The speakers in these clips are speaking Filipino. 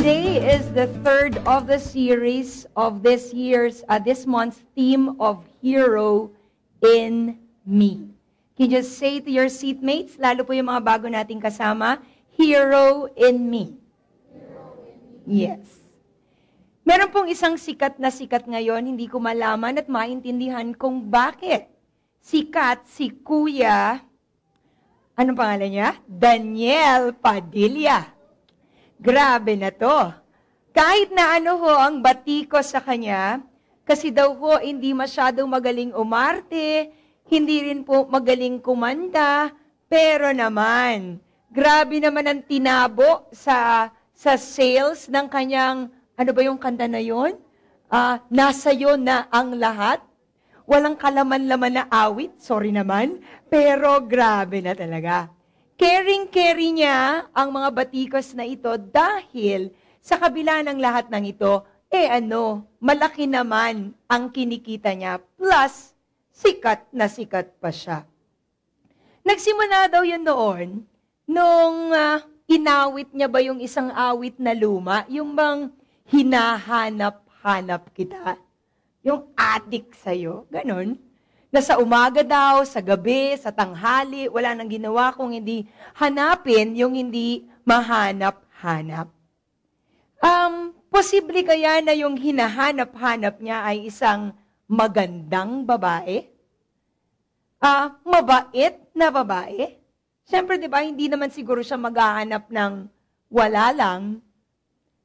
Today is the third of the series of this month's theme of Hero in Me. Can you just say to your seatmates, lalo po yung mga bago nating kasama, Hero in Me. Yes. Meron pong isang sikat na sikat ngayon, hindi ko malaman at maintindihan kung bakit. Sikat si Kuya, anong pangalan niya? Daniel Padilla. Grabe na to. Kahit na ano ho ang batiko sa kanya, kasi daw ho hindi masyadong magaling umarte, hindi rin po magaling kumanta, pero naman, grabe naman ang tinabo sa sales ng kanyang, ano ba yung kanta na yun? Nasa'yo na ang lahat. Walang kalaman-laman na awit, sorry naman, pero grabe na talaga. Caring-carry niya ang mga batikos na ito dahil sa kabila ng lahat ng ito, malaki naman ang kinikita niya. Plus, sikat na sikat pa siya. Nagsimula daw yun noon, nung inawit niya ba yung isang awit na luma, yung bang hinahanap-hanap kita, yung adik sa'yo, ganun. Na sa umaga daw, sa gabi, sa tanghali, wala nang ginawa kung hindi hanapin yung hindi mahanap-hanap. Posible kaya na yung hinahanap-hanap niya ay isang magandang babae? Mabait na babae? Siyempre, di ba, hindi naman siguro siya maghahanap ng wala lang.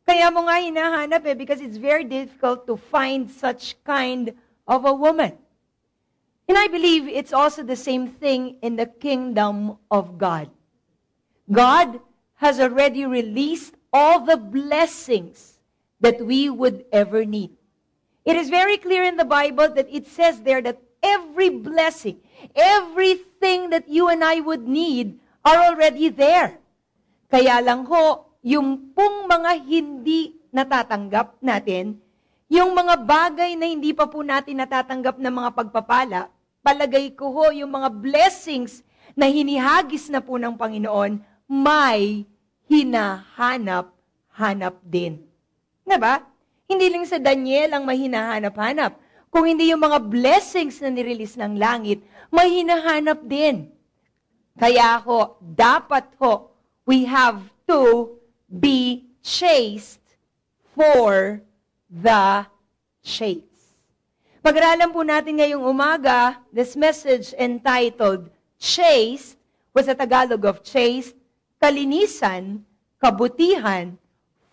Kaya mo nga hinahanap because it's very difficult to find such kind of a woman. And I believe it's also the same thing in the kingdom of God. God has already released all the blessings that we would ever need. It is very clear in the Bible that it says there that every blessing, everything that you and I would need are already there. Kaya lang ho, yung pong mga hindi natatanggap natin, yung mga bagay na hindi pa po natin natatanggap na mga pagpapala, palagay ko ho, yung mga blessings na hinihagis na po ng Panginoon, may hinahanap-hanap din. Diba? Hindi lang sa Daniel ang may hinahanap-hanap. Kung hindi yung mga blessings na nirelease ng langit, may hinahanap din. Kaya ho, dapat ho, we have to be chaste for the chaste. Pag-aralan po natin ngayong umaga, this message entitled, Chaste, was sa Tagalog of chaste, kalinisan, kabutihan,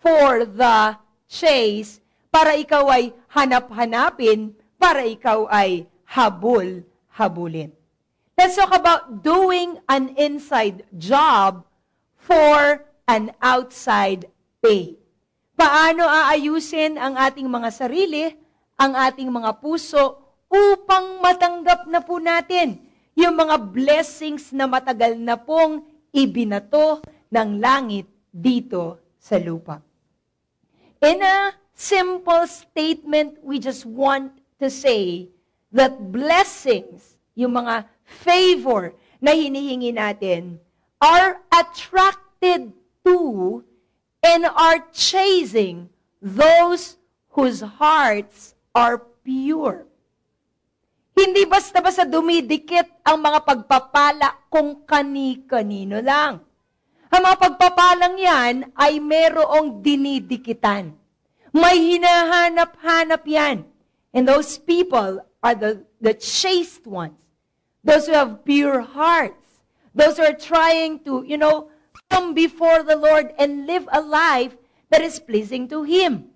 for the chaste, para ikaw ay hanap-hanapin, para ikaw ay habul-habulin. Let's talk about doing an inside job for an outside pay. Paano aayusin ang ating mga sarili, ang ating mga puso, upang matanggap na po natin yung mga blessings na matagal na pong ibinato ng langit dito sa lupa. In a simple statement, we just want to say that blessings, yung mga favor na hinihingi natin, are attracted to and are chasing those whose hearts are pure. Hindi basta-basta dumidikit ang mga pagpapala kung kani-kanino lang. Ang mga pagpapalang yan ay merong dinidikitan. May hinahanap-hanap yan. And those people are the chaste ones. Those who have pure hearts. Those who are trying to, come before the Lord and live a life that is pleasing to Him.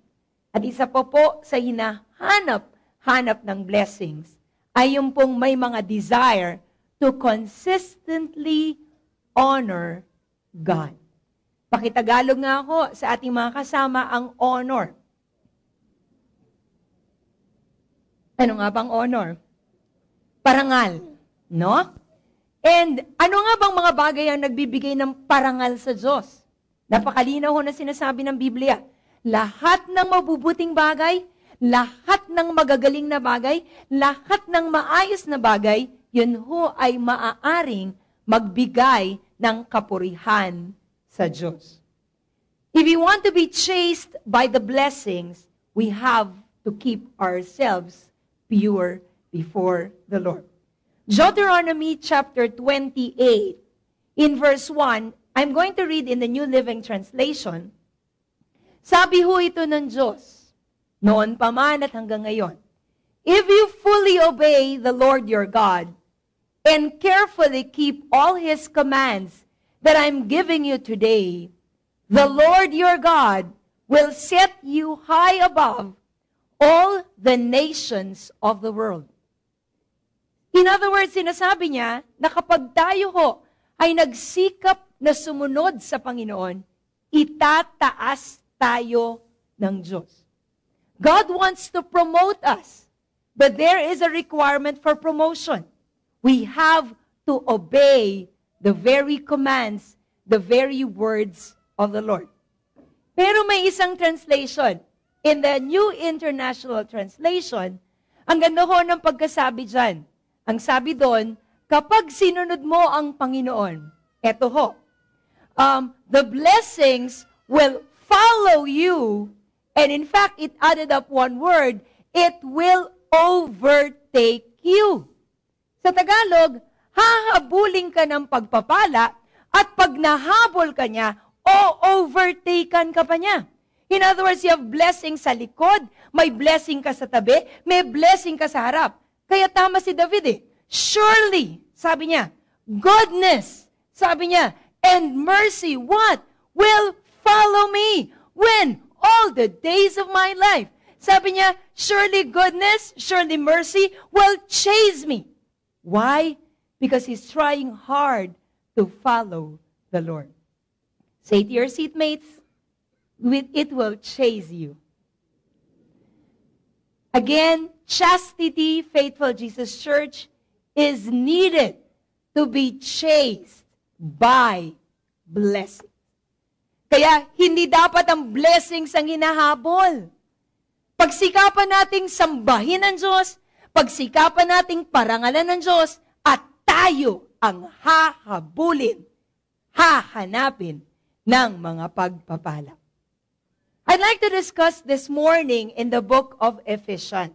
At isa po sa hinahanap ng blessings ay yung pong may mga desire to consistently honor God. Pakitagalog nga ako sa ating mga kasama ang honor. Ano nga bang honor? Parangal, no? And ano nga bang mga bagay ang nagbibigay ng parangal sa Diyos? Napakalinaw ho na sinasabi ng Biblia. Lahat ng mabubuting bagay, lahat ng magagaling na bagay, lahat ng maayos na bagay, yun ho ay maaaring magbigay ng kapurihan sa Diyos. If we want to be chased by the blessings, we have to keep ourselves pure before the Lord. Deuteronomy chapter 28, in verse 1, I'm going to read in the New Living Translation. Sabi ho ito ng Diyos, noon pa man at hanggang ngayon, if you fully obey the Lord your God and carefully keep all His commands that I'm giving you today, the Lord your God will set you high above all the nations of the world. In other words, sinasabi niya na kapag tayo ho ay nagsikap na sumunod sa Panginoon, itataas tayo ng Diyos. God wants to promote us, but there is a requirement for promotion. We have to obey the very commands, the very words of the Lord. Pero may isang translation. In the New International Translation, ang ganda ho ng pagkasabi dyan. Ang sabi doon, kapag sinunod mo ang Panginoon, eto ho, the blessings will follow you, and in fact, it added up one word, it will overtake you. Sa Tagalog, hahabulin ka ng pagpapala, at pag nahabol ka niya, o-overtaken ka pa niya. In other words, you have blessing sa likod, may blessing ka sa tabi, may blessing ka sa harap. Kaya tama si David eh. Surely, sabi niya, goodness, sabi niya, and mercy, what? Will follow me when? All the days of my life. Sabi niya, surely goodness, surely mercy will chase me. Why? Because he's trying hard to follow the Lord. Say to your seatmates, it will chase you. Again, chastity, Faithful Jesus Church, is needed to be chased by blessing. Kaya, hindi dapat ang blessings ang hinahabol. Pagsikapan nating sambahin ang Diyos, pagsikapan nating parangalan ng Diyos, at tayo ang hahabulin, hahanapin ng mga pagpapala. I'd like to discuss this morning in the book of Ephesians.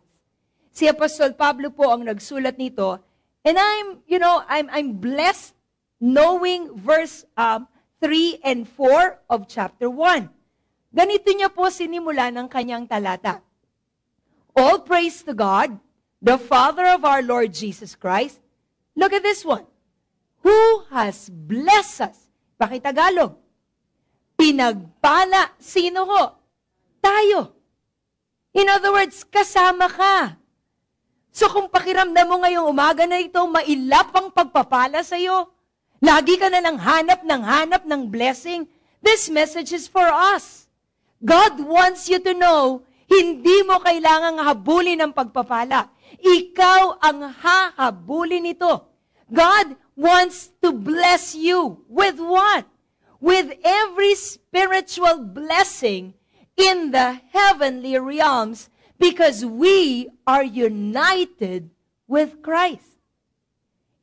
Si Apostol Pablo po ang nagsulat nito, and I'm blessed knowing verse 3 and 4 of chapter 1. Ganito niya po sinimula ng kanyang talata. All praise to God, the Father of our Lord Jesus Christ. Look at this one. Who has blessed us? Pakitagalog. Pinagpala. Sino ho? Tayo. In other words, kasama ka. So kung pakiramdam mo ngayong umaga na ito, mailap ang pagpapala sa iyo, lagi ka na lang hanap ng blessing, this message is for us. God wants you to know, hindi mo kailangang habulin ang pagpapala. Ikaw ang hahabulin nito. God wants to bless you with what? With every spiritual blessing in the heavenly realms because we are united with Christ.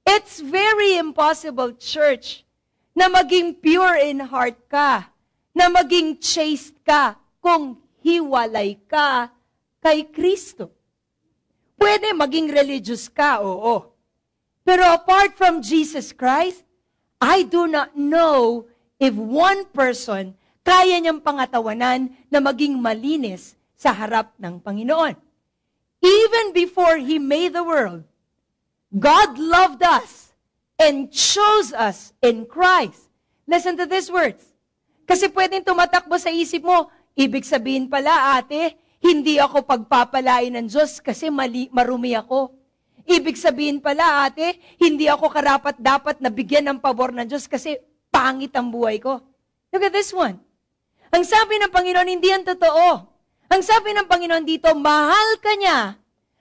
It's very impossible, church, na maging pure in heart ka, na maging chaste ka kung hiwalay ka kay Kristo. Pwede maging religious ka, oo. Pero apart from Jesus Christ, I do not know if one person kaya niyang pangatawanan na maging malinis sa harap ng Panginoon. Even before He made the world, God loved us and chose us in Christ. Listen to these words. Kasi pwedeng tumatakbo sa isip mo, ibig sabihin pala, ate, hindi ako pagpapalain ng Diyos kasi marumi ako. Ibig sabihin pala, ate, hindi ako karapat-dapat na bigyan ng pabor ng Diyos kasi pangit ang buhay ko. Look at this one. Ang sabi ng Panginoon, hindi yan totoo. Ang sabi ng Panginoon dito, mahal ka niya.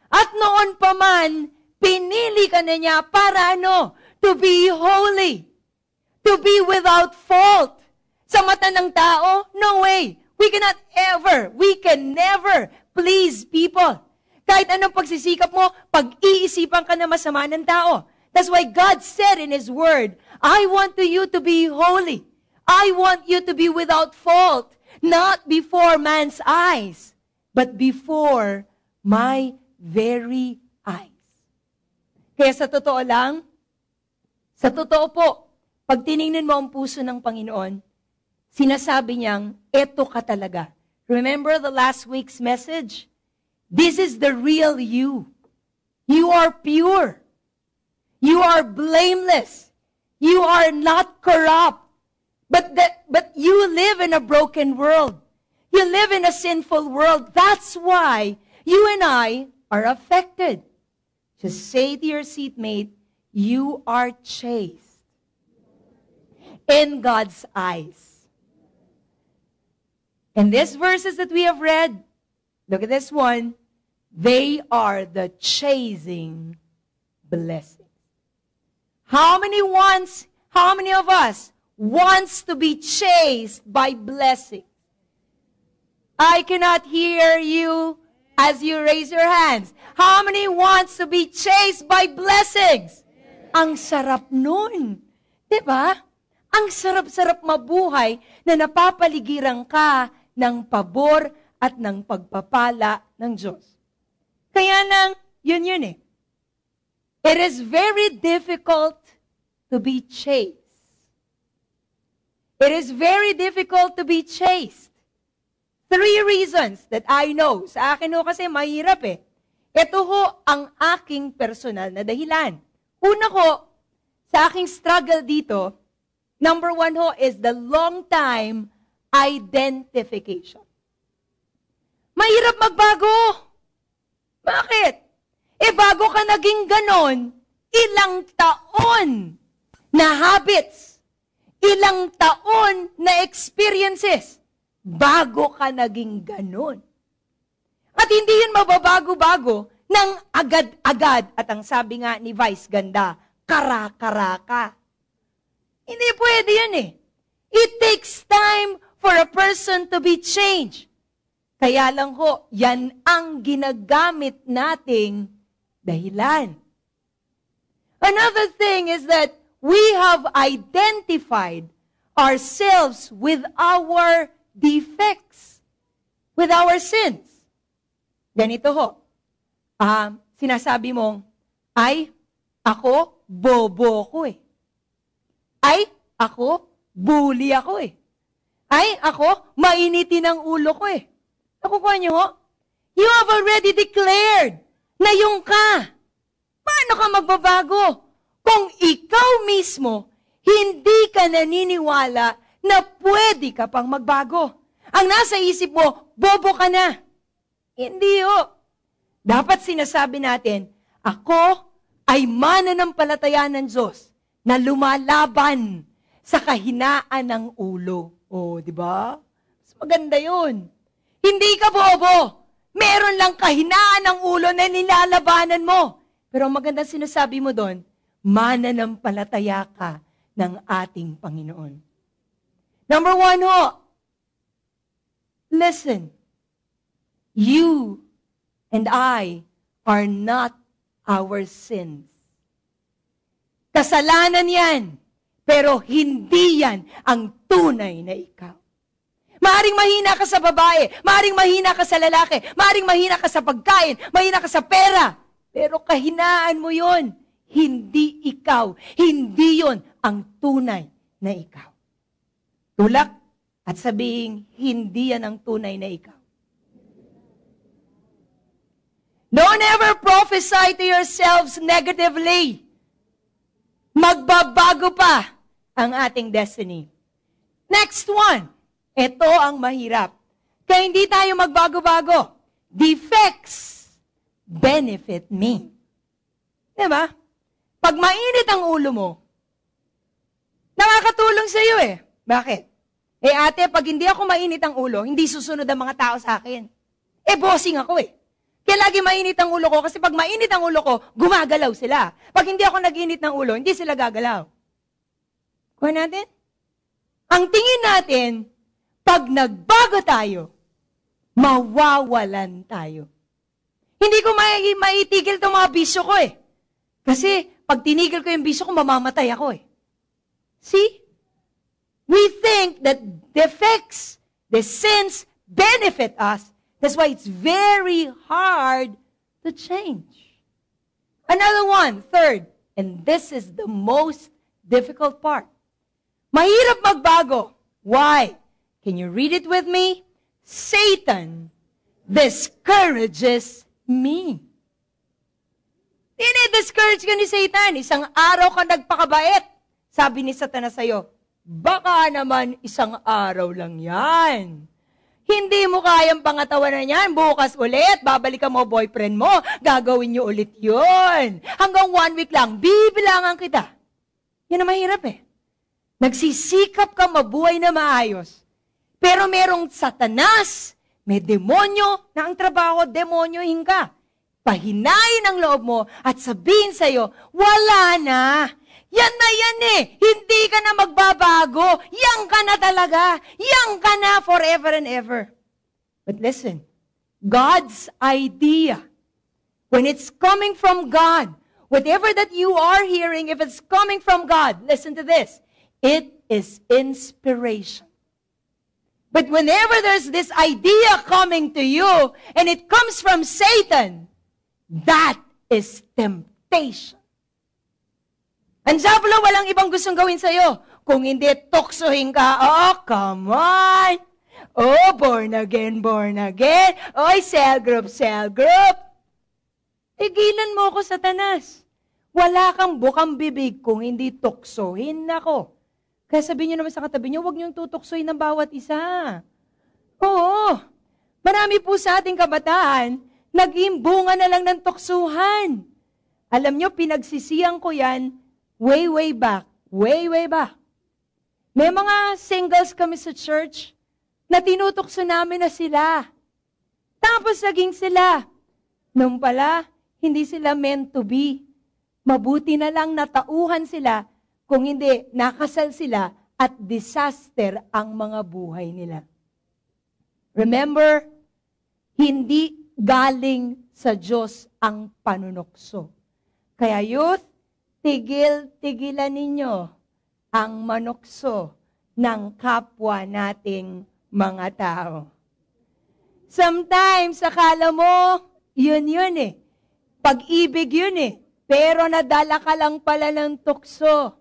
At noon pa man, pinili ka na niya para ano? To be holy. To be without fault. Sa mata ng tao, no way. We can never please people. Kahit anong pagsisikap mo, pag-iisipan ka na masama ng tao. That's why God said in His Word, I want you to be holy. I want you to be without fault. not before man's eyes, but before my very eyes. Kaya sa totoo lang, sa totoo po, pag tinignan mo ang puso ng Panginoon, sinasabi niyang, eto ka talaga. Remember the last week's message? This is the real you. You are pure. You are blameless. You are not corrupt. But you live in a broken world. You live in a sinful world. That's why you and I are affected. Just say to your seatmate, you are chaste in God's eyes. And these verses that we have read, look at this one, they are the chasing blessings. How many of us wants to be chased by blessings? I cannot hear you as you raise your hands. How many wants to be chased by blessings? Ang sarap nun. Diba? Ang sarap-sarap mabuhay na napapaligiran ka ng pabor at ng pagpapala ng Diyos. Kaya lang, yun eh. It is very difficult to be chaste. It is very difficult to be chaste. 3 reasons that I know. Sa akin ho kasi mahirap eh. Ito ho ang aking personal na dahilan. Una ko, sa aking struggle dito, number 1 ho is the long time identification. Mahirap magbago. Bakit? Bago ka naging ganon, ilang taon na habits, ilang taon na experiences, bago ka naging ganon. At hindi yun mababago-bago ng agad-agad. At ang sabi nga ni Vice Ganda, kara-karaka. Hindi pwede yun eh. It takes time for a person to be changed. Kaya lang ho, yan ang ginagamit nating dahilan. Another thing is that we have identified ourselves with our defects, with our sins. Ganito ho, sinasabi mong, ay, ako, bobo ko eh. Ay, ako, bully ako eh. Ay, ako, mainitin ang ulo ko eh. Nakukuha niyo ho? You have already declared na yung ka. Paano ka magbabago? Kung ikaw mismo, hindi ka naniniwala na pwede ka pang magbago. Ang nasa isip mo, bobo ka na. Hindi ho. Dapat sinasabi natin, ako ay mananampalataya ng Diyos na lumalaban sa kahinaan ng ulo. O, di ba? Mas maganda yun. Hindi ka bobo. Meron lang kahinaan ng ulo na nilalabanan mo. Pero ang magandang sinasabi mo doon, mananampalataya ka ng ating Panginoon. Number 1 ho, listen. You and I are not our sins. Kasalanan yan, pero hindi yan ang tunay na ikaw. Maaring mahina ka sa babae, maaring mahina ka sa lalaki, maaring mahina ka sa pagkain, mahina ka sa pera, pero kahinaan mo yon, hindi ikaw, hindi yon ang tunay na ikaw. Tulak at sabihing, hindi yan ang tunay na ikaw. Don't ever prophesy to yourselves negatively. Magbabago pa ang ating destiny. Next one. Ito ang mahirap. Kaya hindi tayo magbago-bago. Defects benefit me. Diba? Pag mainit ang ulo mo, nakakatulong sa iyo eh. Bakit? Ate, pag hindi ako mainit ang ulo, hindi susunod ang mga tao sa akin. Bossing ako eh. Kaya lagi mainit ang ulo ko kasi pag mainit ang ulo ko, gumagalaw sila. Pag hindi ako nag-init ng ulo, hindi sila gagalaw. Kuha natin? Ang tingin natin, pag nagbago tayo, mawawalan tayo. Hindi ko maitigil itong mga bisyo ko eh. Kasi pag tinigil ko yung bisyo ko, mamamatay ako eh. See? We think that defects The sins benefit us. That's why it's very hard to change. Another one, third, and this is the most difficult part. Mahirap magbago. Why? Can you read it with me? Satan discourages me. Discourage ka ni Satan. Isang araw ka nagpakabait. Sabi ni Satanas sa'yo, baka naman isang araw lang yan. Hindi mo kayang pangatawanan yan. Bukas ulit, babalikan mo boyfriend mo. Gagawin niyo ulit yun. Hanggang 1 week lang, bibilangan kita. Yan ang mahirap eh. Nagsisikap ka mabuhay na maayos. Pero merong Satanas, may demonyo na ang trabaho, demonyohin ka. Pahinayin ang loob mo at sabihin sa'yo, wala na. Yan na yan eh. Hindi ka na magbabago. Yan ka na talaga. Yan ka na forever and ever. But listen, God's idea, when it's coming from God, whatever that you are hearing, if it's coming from God, listen to this. It is inspiration. But whenever there's this idea coming to you, and it comes from Satan, that is temptation. Ang diablo, walang ibang gustong gawin sa'yo. Kung hindi, tuksohin ka. Oh, come on. Oh, born again, born again. Oy, cell group, cell group. Tigilan mo ko, Satanas. Wala kang bukang bibig kung hindi tuksohin ako. Kaya sabihin nyo naman sa katabi nyo, huwag niyong tutuksoy ng bawat isa. Oo. Marami po sa ating kabataan, naging bunga na lang ng tuksuhan. Alam nyo, pinagsisiyang ko yan way, way back. Way, way back. May mga singles kami sa church na tinutukso namin na sila. Tapos naging sila. Nung pala, hindi sila meant to be. Mabuti na lang natauhan sila. Kung hindi, nakasal sila at disaster ang mga buhay nila. Remember, hindi galing sa Diyos ang panunokso. Kaya youth, tigil-tigilan ninyo ang manokso ng kapwa nating mga tao. Sometimes, akala mo, yun eh. Pag-ibig yun eh. Pero nadala ka lang pala ng tukso.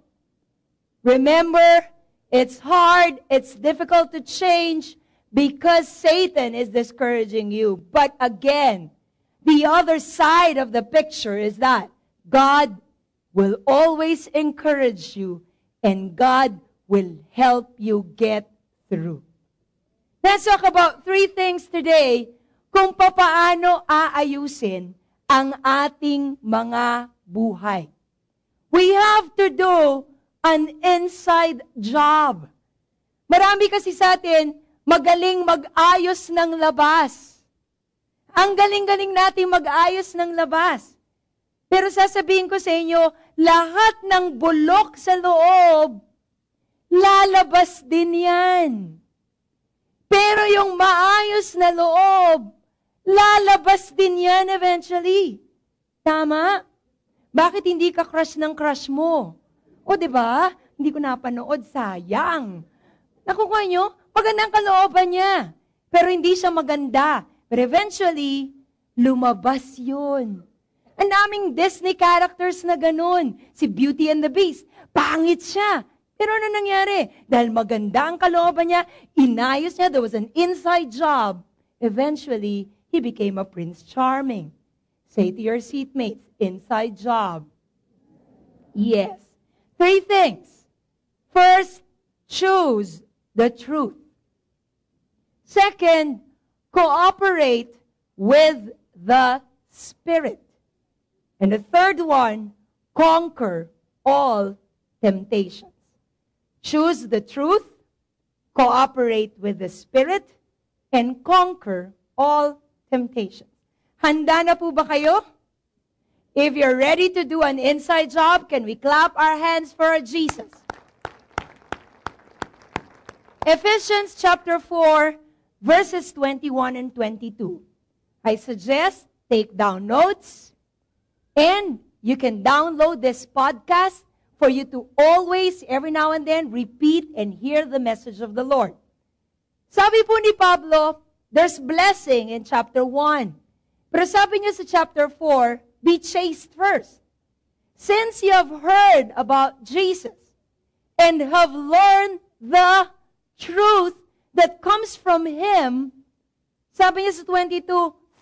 Remember, it's hard, it's difficult to change because Satan is discouraging you. But again, the other side of the picture is that God will always encourage you and God will help you get through. Let's talk about 3 things today kung papaano aayusin ang ating mga buhay. We have to do an inside job. Marami kasi sa atin, magaling mag-ayos ng labas. Ang galing-galing natin mag-ayos ng labas. Pero sasabihin ko sa inyo, lahat ng bulok sa loob, lalabas din yan. Pero yung maayos na loob, lalabas din yan eventually. Tama? Bakit hindi ka crush ng crush mo? O, diba? Hindi ko napanood, sayang. Nakukuha nyo? Magandang kalooban niya. Pero hindi siya maganda. But eventually, lumabas yun. Ang daming Disney characters na ganun. Si Beauty and the Beast. Pangit siya. Pero ano nangyari? Dahil maganda ang kalooban niya, inayos niya, there was an inside job. Eventually, he became a Prince Charming. Say to your seatmates, inside job. Yes. 3 things. First, choose the truth. Second, cooperate with the Spirit. And the third one, conquer all temptations. Choose the truth, cooperate with the Spirit, and conquer all temptations. Handa na po ba kayo? If you're ready to do an inside job, can we clap our hands for Jesus? Ephesians chapter 4, verses 21 and 22. I suggest take down notes, and you can download this podcast for you to always, every now and then, repeat and hear the message of the Lord. Sabi po ni Pablo, there's blessing in chapter 1. Pero sabi niya sa chapter 4, be chaste first. Since you have heard about Jesus and have learned the truth that comes from Him, sabi niya sa 22,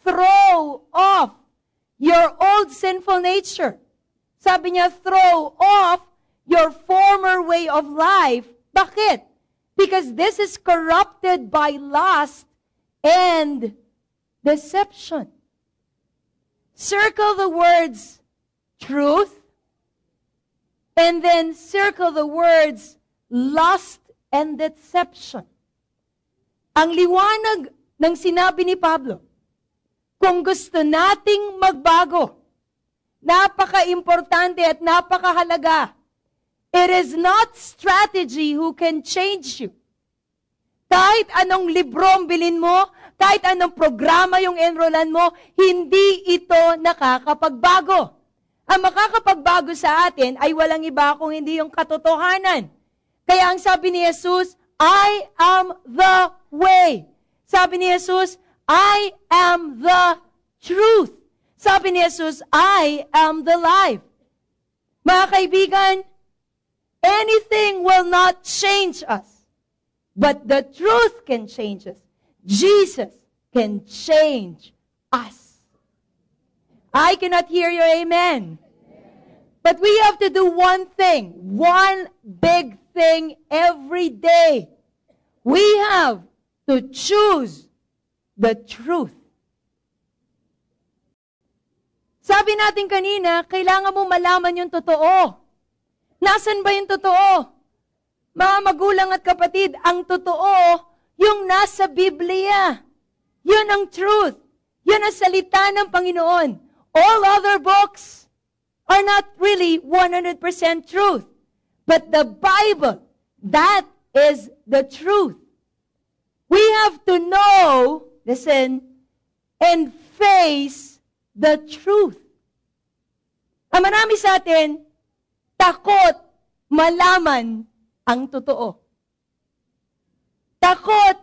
throw off your old sinful nature. Sabi niya, throw off your former way of life. Bakit? Because this is corrupted by lust and deception. Circle the words truth, and then circle the words lust and deception. Ang liwanag ng sinabi ni Pablo, kung gusto nating magbago, napaka-importante at napakahalaga. It is not strategy who can change you. Kahit anong libro ang bilhin mo, kahit anong programa yung enrollan mo, hindi ito nakakapagbago. Ang makakapagbago sa atin ay walang iba kung hindi yung katotohanan. Kaya ang sabi ni Jesus, I am the way. Sabi ni Jesus, I am the truth. Sabi ni Jesus, I am the life. Mga kaibigan, anything will not change us. But the truth can change us. Jesus can change us. I cannot hear your amen. But we have to do one thing, one big thing every day. We have to choose the truth. Sabi natin kanina, kailangan mo malaman yung totoo. Nasaan ba yung totoo? Mga magulang at kapatid, ang totoo, yung nasa Biblia. Yun ang truth. Yun ang salita ng Panginoon. All other books are not really 100% truth. But the Bible, that is the truth. We have to know, listen, and face the truth. Ang marami sa atin, takot malaman ang totoo. Takot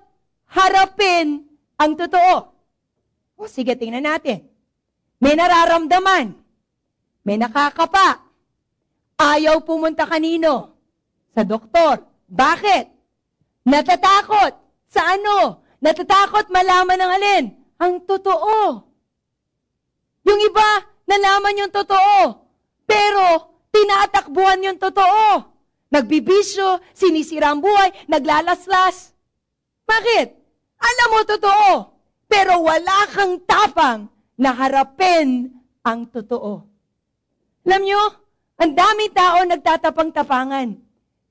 harapin ang totoo. O sige, tingnan natin. May nararamdaman. May nakakapa. Ayaw pumunta kanino? Sa doktor. Bakit? Natatakot. Sa ano? Natatakot malaman ng alin? Ang totoo. Yung iba, nalaman yung totoo. Pero, tinatakbuhan yung totoo. Nagbibisyo, sinisira ang buhay, naglalaslas. Bakit? Alam mo totoo. Pero wala kang tapang na harapin ang totoo. Alam nyo, ang daming tao nagtatapang-tapangan.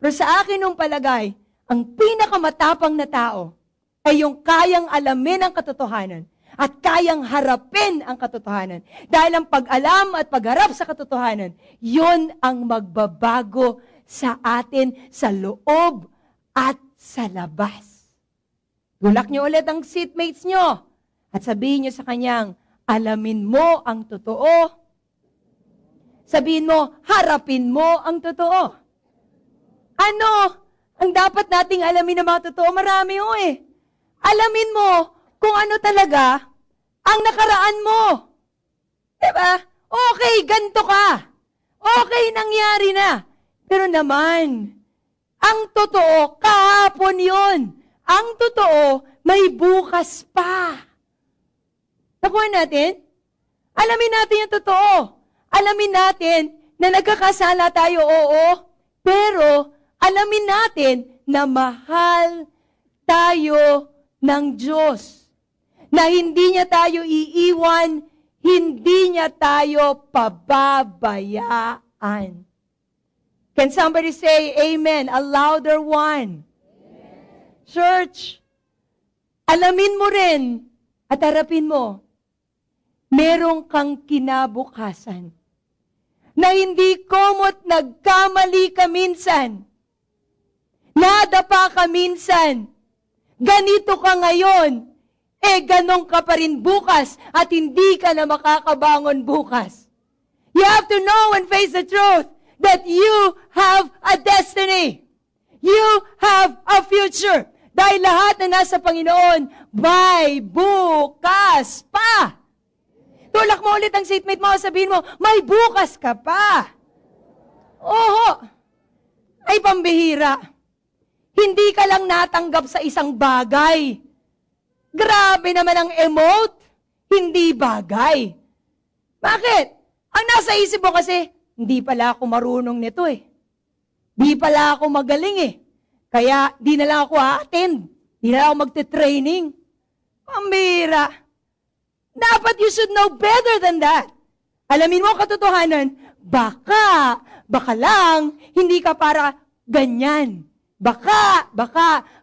Pero sa akin nung palagay, ang pinakamatapang na tao ay yung kayang alamin ang katotohanan at kayang harapin ang katotohanan. Dahil ang pag-alam at pagharap sa katotohanan, yun ang magbabago sa atin sa loob at sa labas. Tulak nyo ulit ang seatmates nyo at sabihin nyo sa kanyang, alamin mo ang totoo. Sabihin mo, harapin mo ang totoo. Ano ang dapat nating alamin ng mga totoo? Marami o eh. Alamin mo kung ano talaga ang nakaraan mo. Diba? Okay, ganito ka. Okay, nangyari na. Pero naman, ang totoo, kahapon yun. Ang totoo, may bukas pa. Nakuha natin? Alamin natin yung totoo. Alamin natin na nagkakasala tayo, oo. Pero, alamin natin na mahal tayo ng Diyos. Na hindi niya tayo iiwan, hindi niya tayo pababayaan. Can somebody say amen? A louder one. Amen. Church, alamin mo rin at harapin mo, merong kang kinabukasan na hindi komot nagkamali ka minsan. Nadapa ka minsan. Ganito ka ngayon. Ganon ka pa rin bukas at hindi ka na makakabangon bukas. You have to know and face the truth that you have a destiny. You have a future. Dahil lahat na nasa Panginoon, may bukas pa. Tulak mo ulit ang seatmate mo, sabihin mo, may bukas ka pa. Oho, ay pambihira. Hindi ka lang natanggap sa isang bagay. Grabe naman ang emote, hindi bagay. Bakit? Ang nasa isip mo kasi, hindi pala ako marunong nito eh. Di pala ako magaling eh. Kaya di na lang ako a-attend. Di na lang ako magte-training. Pambihira. Dapat you should know better than that. Alamin mo ang katotohanan, baka lang, hindi ka para ganyan. Baka,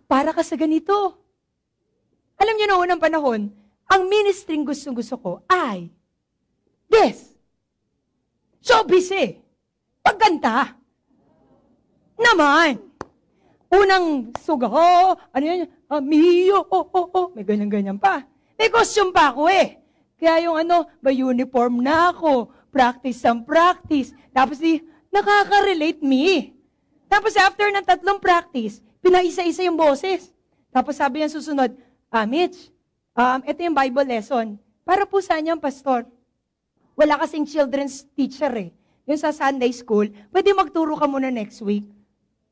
para ka sa ganito. Alam niyo noon ang panahon, ang ministering gusto ko ay this. Showbiz eh. Pagkanta. Naman. Unang sugaho, ano yan? Amiyo, may ganyan-ganyan pa. May costume pa ako eh. Kaya yung may uniform na ako. Practice. Tapos nakaka-relate me. Tapos after ng 3 practice, pinaisa-isa yung boses. Tapos sabi niya susunod, Mitch, ito yung Bible lesson. Para po saan yung pastor? Wala kasing children's teacher eh. Yung sa Sunday school, pwede magturo ka muna next week.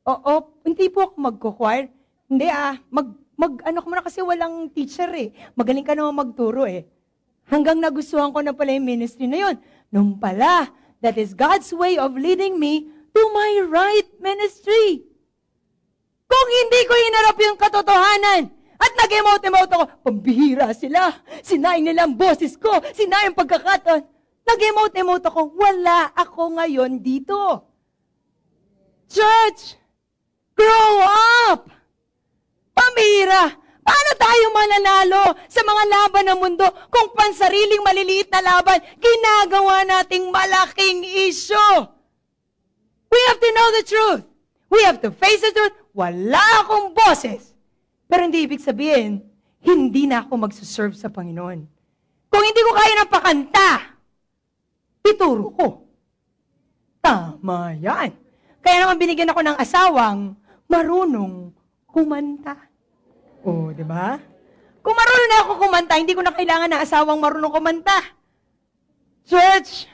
Oo, hindi po ako magko-choir. Hindi ano ko muna kasi walang teacher eh. Magaling ka naman magturo eh. Hanggang nagustuhan ko na pala yung ministry na yun. Nung pala, that is God's way of leading me to my right ministry. Kung hindi ko hinarap yung katotohanan, at nag-emote-emote ako, pambihira sila. Sinaing nila ang boses ko. Sinaing pagkakataon. Nag-emote-emote ako, wala ako ngayon dito. Church, grow up! Pambihira! Paano tayo mananalo sa mga laban ng mundo kung pansariling maliliit na laban, ginagawa nating malaking issue? We have to know the truth. We have to face the truth. Wala akong boses. Pero hindi ibig sabihin, hindi na ako magsuserve sa Panginoon. Kung hindi ko kaya ng pakanta, ituro ko. Tama yan. Kaya naman binigyan ako ng asawang marunong kumanta. O, di ba? Kung marunong na ako kumanta, hindi ko na kailangan ng asawang marunong kumanta. Church,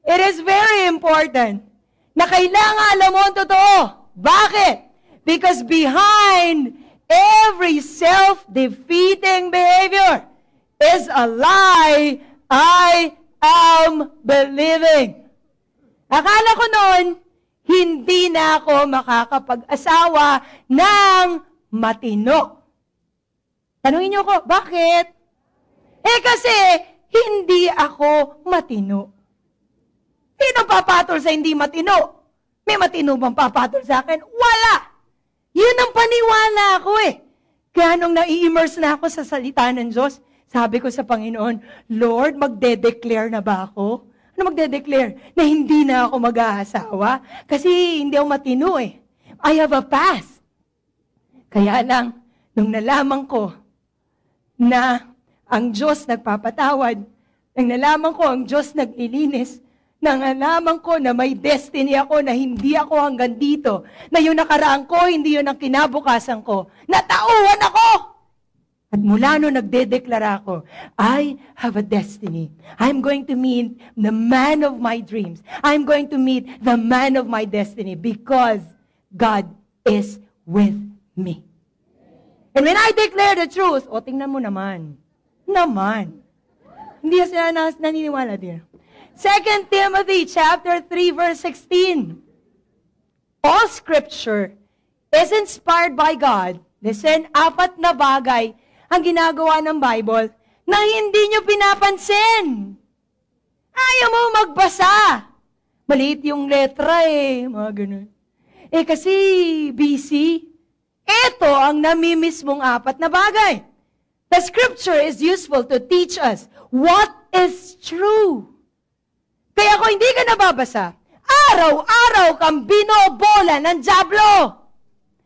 it is very important na kailangan alam mo ang totoo. Bakit? Because behind every self-defeating behavior is a lie I am believing. Akala ko noon, hindi na ako makakapag-asawa ng matino. Tanungin niyo ko, bakit? Kasi hindi ako matino. Sino papatol sa hindi matino? May matino bang papatol sa akin? Wala! Yun ang paniwala ko eh. Kaya nung nai-immerse na ako sa salita ng Diyos, sabi ko sa Panginoon, Lord, magde-declare na ba ako? Ano magde-declare? Na hindi na ako mag-aasawa? Kasi hindi ako matino eh. I have a past. Kaya lang, nung nalaman ko na ang Diyos nagpapatawad, nang nalaman ko ang Diyos naglilinis, nang nalaman ko na may destiny ako, na hindi ako hanggang dito, na yung nakaraan ko, hindi yun ang kinabukasan ko, natauhan ako! At mula nung nagdedeklara ako, I have a destiny. I'm going to meet the man of my dreams. I'm going to meet the man of my destiny because God is with me. And when I declare the truth, tingnan mo naman. Hindi sila naniniwala din. 2 Timothy chapter 3 verse 16. All scripture is inspired by God. Listen, 4 na bagay ang ginagawa ng Bible na hindi nyo pinapansin. Ayaw mo magbasa. Maliit yung letra mga ganun. Kasi busy. Ito ang namimiss mong 4 na bagay. The scripture is useful to teach us what is true. Kaya kung hindi ka nababasa, araw-araw kang binobola ng dyablo.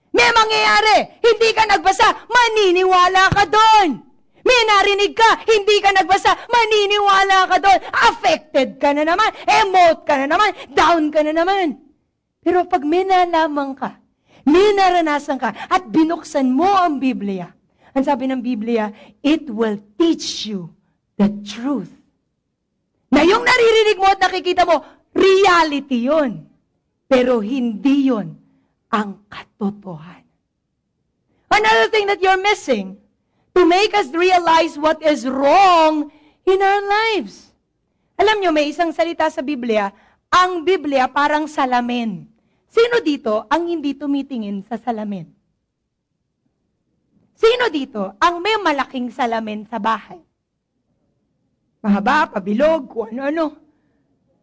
May mangyayari, hindi ka nagbasa, maniniwala ka doon. May narinig ka, hindi ka nagbasa, maniniwala ka doon. Affected ka na naman, emote ka na naman, down ka na naman. Pero pag may nalaman ka, may naranasan ka, at binuksan mo ang Biblia. Ang sabi ng Biblia, it will teach you the truth. Na yung naririnig mo at nakikita mo, reality yun. Pero hindi yun ang katotohanan. Another thing that you're missing, to make us realize what is wrong in our lives. Alam nyo, may isang salita sa Biblia, ang Biblia parang salamin. Sino dito ang hindi tumitingin sa salamin? Sino dito ang may malaking salamin sa bahay? Mahaba, pabilog, kung ano-ano.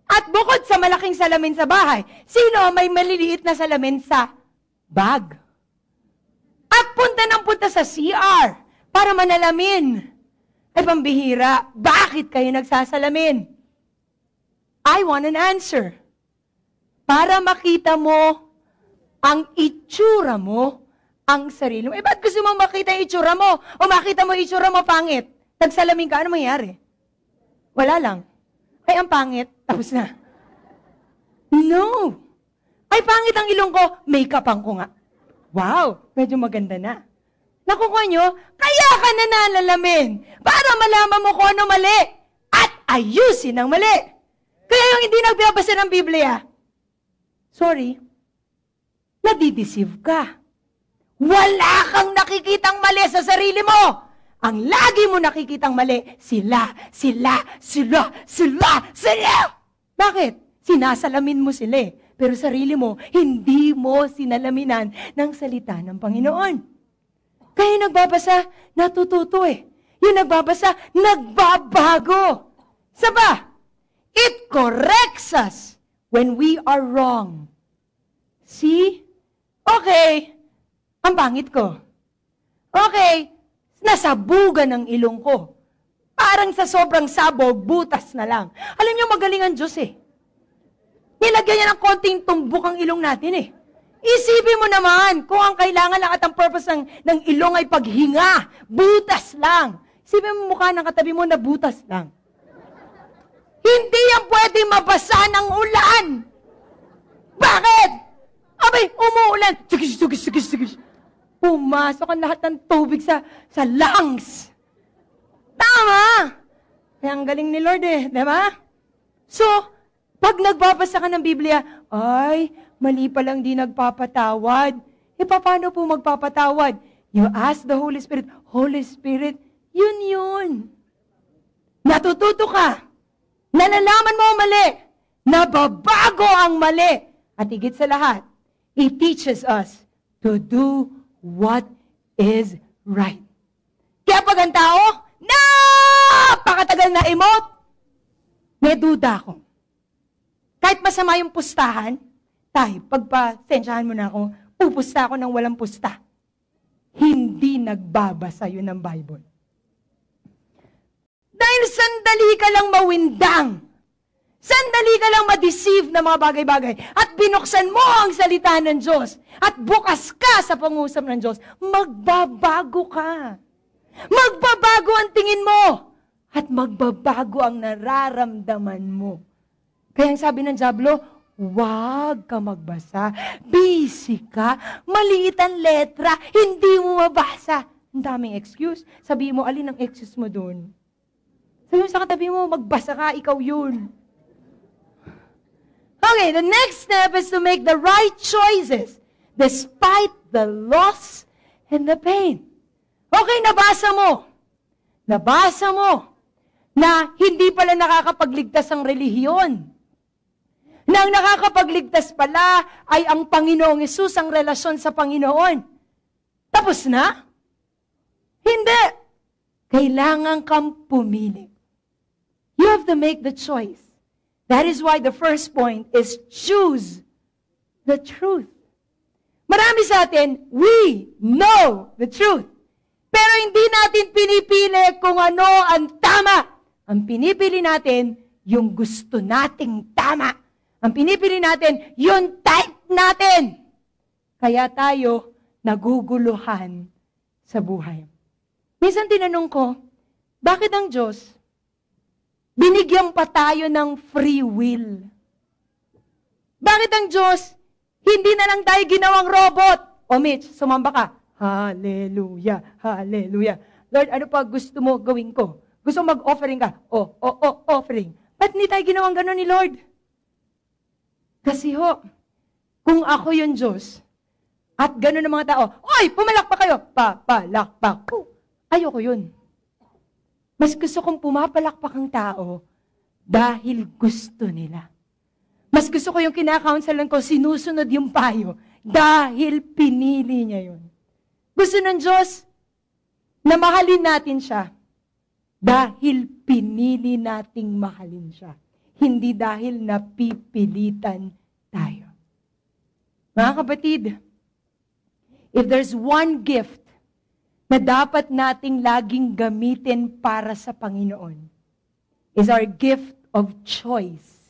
At bukod sa malaking salamin sa bahay, sino ang may maliliit na salamin sa bag? At punta sa CR para manalamin. Ay pambihira, bakit kayo nagsasalamin? I want an answer. Para makita mo ang itsura mo, ang sarili mo. Eh, ba't gusto mo makita yung itsura mo? O makita mo yung itsura mo pangit? Nagsalamin ka, ano mangyari? Wala lang. Ay, ang pangit, tapos na. No. Ay, pangit ang ilong ko, make-upan ko nga. Wow, medyo maganda na. Nakukuha nyo, kaya ka na nalalamin para malaman mo kung ano mali at ayusin ang mali. Kaya yung hindi nagbabasa ng Biblia, sorry, nadideceive ka. Wala kang nakikitang mali sa sarili mo. Ang lagi mo nakikitang mali, sila. Bakit? Sinasalamin mo sila eh. Pero sarili mo, hindi mo sinalaminan ng salita ng Panginoon. Kaya yung nagbabasa, natututo eh. Yung nagbabasa, nagbabago. Saba, it corrects us when we are wrong. See? Okay, ang pangit ko. Okay, nasabugan ng ilong ko. Parang sa sobrang sabog, butas na lang. Alam niyo, magaling ang Diyos eh. Nilagyan niya ng konting tumbok ang ilong natin eh. Isipin mo naman, kung ang kailangan lang at ang purpose ng ilong ay paghinga, butas lang. Isipin mo mukha ng katabi mo na butas lang. Hindi yan pwede mabasa ng ulan. Bakit? Abay, umuulan. Sigis. Pumasok ang lahat ng tubig sa lungs. Tama! Kaya ang galing ni Lord eh, di ba? So, pag nagbabasa ka ng Biblia, ay, mali pa lang di nagpapatawad. E paano po magpapatawad? You ask the Holy Spirit, yun. Natututo ka. Nalalaman mo ang mali. Nababago ang mali. At higit sa lahat, it teaches us to do what is right. Kaya pag ang tao, napakatagal na emote, may duda ako. Kahit masama yung pustahan, pagpasensyahan mo na ako, pupusta ako ng walang pusta. Hindi nagbabasa yun ng Bible. Dahil sandali ka lang mawindang, sandali ka lang ma-deceive na mga bagay-bagay, at binuksan mo ang salita ng Diyos, at bukas ka sa pangusap ng Diyos, magbabago ka. Magbabago ang tingin mo, at magbabago ang nararamdaman mo. Kaya ang sabi ng Diablo, huwag ka magbasa. Busy ka. Maliit ang letra. Hindi mo mabasa. Ang daming excuse. Sabi mo, alin ang excuse mo dun? Sabi mo sa katabi mo, magbasa ka, ikaw yun. Okay, the next step is to make the right choices despite the loss and the pain. Okay, nabasa mo na hindi pala nakakapagligtas ang relihiyon. Na ang nakakapagligtas pala ay ang Panginoong Hesus, ang relasyon sa Panginoon. Tapos na? Hindi. Kailangan kang pumili. You have to make the choice. That is why the first point is choose the truth. Marami sa atin, we know the truth. Pero hindi natin pinipili kung ano ang tama. Ang pinipili natin, yung gusto nating tama. Ang pinipili natin, yung type natin. Kaya tayo naguguluhan sa buhay. Minsan tinanong ko, bakit ang Diyos binigyan pa tayo ng free will? Bakit ang Diyos hindi na lang tayo ginawang robot? O Mitch, sumamba ka. Hallelujah, hallelujah. Lord, ano pa gusto mo gawin ko? Gusto mo mag-offering ka? Offering. Ba't hindi tayo ginawang gano'n ni Lord? Kasi kung ako yung Diyos, at gano'n ng mga tao, oy, pumalakpak kayo. Papalakpak. Ayoko yun. Mas gusto kong pumapalakpak ang tao dahil gusto nila. Mas gusto ko yung kinakaunsalan ko, sinusunod yung payo dahil pinili niya yun. Gusto ng Diyos na mahalin natin siya dahil pinili nating mahalin siya. Hindi dahil napipilitan tayo. Mga kapatid, if there's one gift na dapat nating laging gamitin para sa Panginoon, is our gift of choice.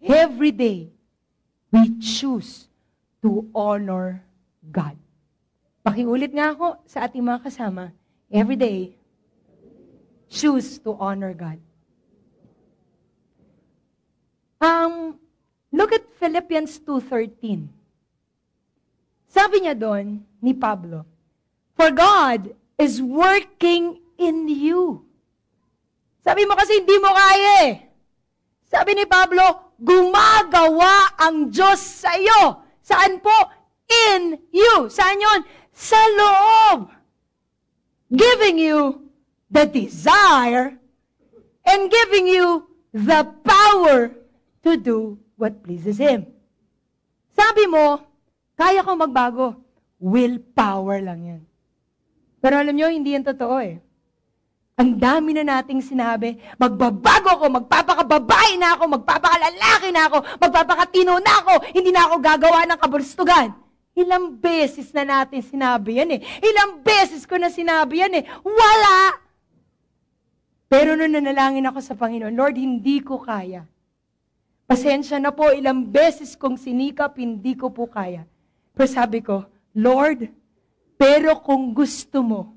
Every day, we choose to honor God. Pakiulit nga ako sa ating mga kasama. Every day, choose to honor God. Look at Philippians 2:13. Sabi niya doon, ni Pablo, for God is working in you. Sabi mo kasi hindi mo kaya eh. Sabi ni Pablo, gumagawa ang Diyos sa iyo. Saan po? In you. Saan yun? Sa loob. Giving you the desire and giving you the power to do what pleases Him. Sabi mo, kaya ko magbago. Willpower lang yan. Pero alam nyo, hindi yan totoo eh. Ang dami na nating sinabi, magbabago ako, magpapakababae na ako, magpapakalalaki na ako, magpapakatino na ako, hindi na ako gagawa ng kabulustugan. Ilang beses na natin sinabi yan eh. Ilang beses ko na sinabi yan eh. Wala! Pero nung nanalangin ako sa Panginoon, Lord, hindi ko kaya. Pasensya na po, ilang beses kong sinikap, hindi ko po kaya. Pero sabi ko, Lord, pero kung gusto mo,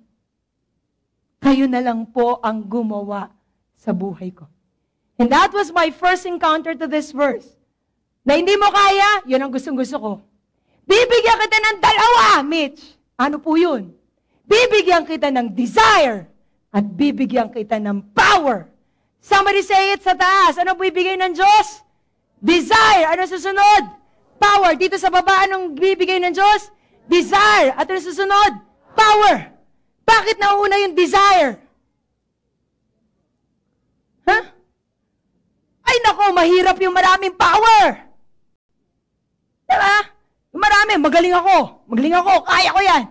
kayo na lang po ang gumawa sa buhay ko. And that was my first encounter to this verse. Na hindi mo kaya, yun ang gustong-gusto ko. Bibigyan kita ng dalawa, Mitch. Ano po yun? Bibigyan kita ng desire at bibigyan kita ng power. Somebody say it sa taas. Ano bibigay ng Diyos? Desire. Ano susunod? Power. Dito sa baba, anong bibigay ng Diyos? Desire. At ano susunod? Power. Bakit nauna yung desire? Ay nako, mahirap yung maraming power. Diba? Marami, magaling ako, kaya ko yan.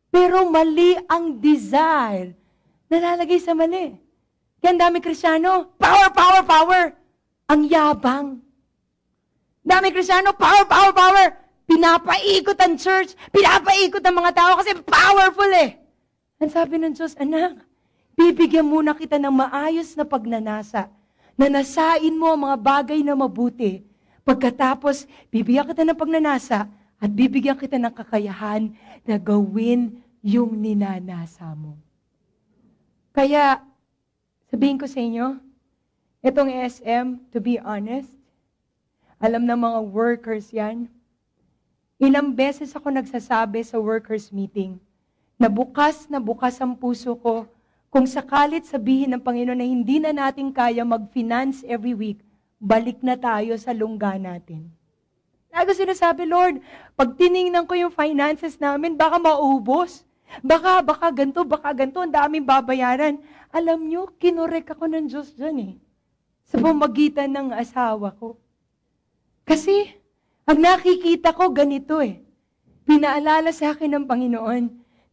Pero mali ang desire. Nalalagay sa mali. Kaya ang dami Kristyano, power. Ang yabang. Dami Kristyano, power. Pinapaikot ang church, pinapaikot ang mga tao kasi powerful eh. Ang sabi ng Diyos, anak, bibigyan muna kita ng maayos na pagnanasa. Nanasain mo ang mga bagay na mabuti. Pagkatapos, bibigyan kita ng pagnanasa at bibigyan kita ng kakayahan na gawin yung ninanasa mo. Kaya, sabihin ko sa inyo, itong SM, to be honest, alam ng mga workers yan, ilang beses ako nagsasabi sa workers meeting, na bukas ang puso ko kung sakalit sabihin ng Panginoon na hindi na natin kaya mag-finance every week, balik na tayo sa lungga natin. Lagi sinasabi, Lord, pag tiningnan ko yung finances namin, baka maubos. Baka ganito, ang daming babayaran. Alam nyo, kinorek ako ng Diyos dyan eh. Sa pamagitan ng asawa ko. Kasi, ang nakikita ko ganito eh. Pinaalala sa akin ng Panginoon,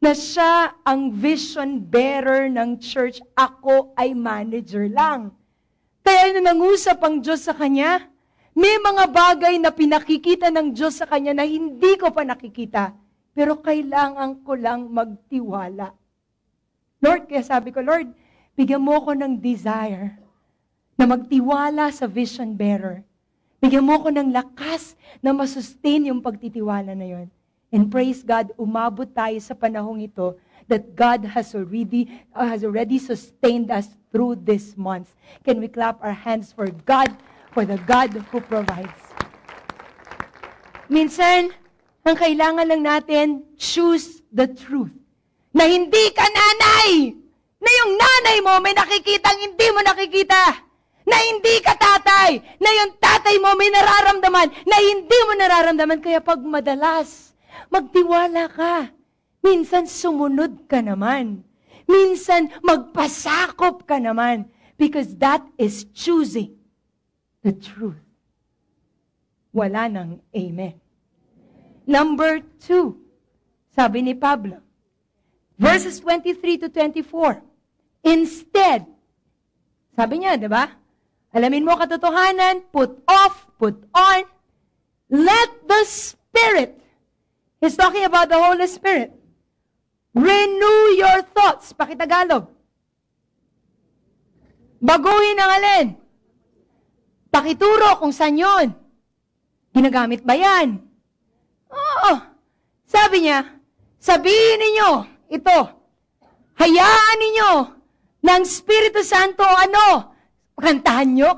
na siya ang vision bearer ng church, ako ay manager lang. Kaya na nangusap ang Diyos sa kanya, may mga bagay na pinakikita ng Diyos sa kanya na hindi ko pa nakikita, pero kailangan ko lang magtiwala. Lord, kaya sabi ko, Lord, bigyan mo ko ng desire na magtiwala sa vision bearer. Bigyan mo ko ng lakas na masustain yung pagtitiwala na yon. And praise God, umabot tayo sa panahong ito that God has already sustained us through this month. Can we clap our hands for God, for the God who provides? Minsan, Ang kailangan lang natin, choose the truth. Na hindi ka nanay! Na yung nanay mo may nakikitang hindi mo nakikita! Na hindi ka tatay! Na yung tatay mo may nararamdaman na hindi mo nararamdaman. Kaya pag madalas, magtiwala ka. Minsan sumunod ka naman. Minsan magpasakop ka naman. Because that is choosing the truth. Wala nang amen. Number 2, sabi ni Pablo, verses 23 to 24, instead, sabi niya, di ba? Alamin mo katotohanan, put off, put on, let the Spirit, he's talking about the Holy Spirit, renew your thoughts, pakitagalog. Baguhin ang alin? Pakituro kung saan yun. Ginagamit ba yan? Oo. Sabi niya, sabihin ninyo, ito, hayaan ninyo ng Espiritu Santo, ano? Kantahan nyo,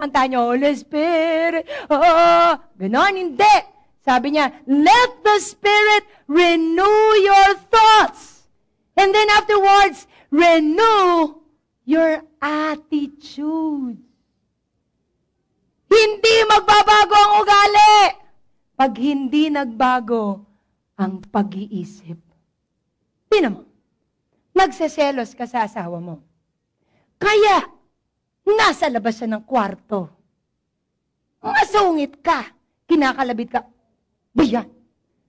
Holy Spirit. Oh, ganon, hindi. Sabi niya, let the Spirit renew your thoughts. And then afterwards, renew your attitude. Hindi magbabago ang ugali pag hindi nagbago ang pag-iisip. Tingnan mo, nagseselos ka sa asawa mo. Kaya, nasa labas siya ng kwarto. Masungit ka, kinakalabit ka. Bayan.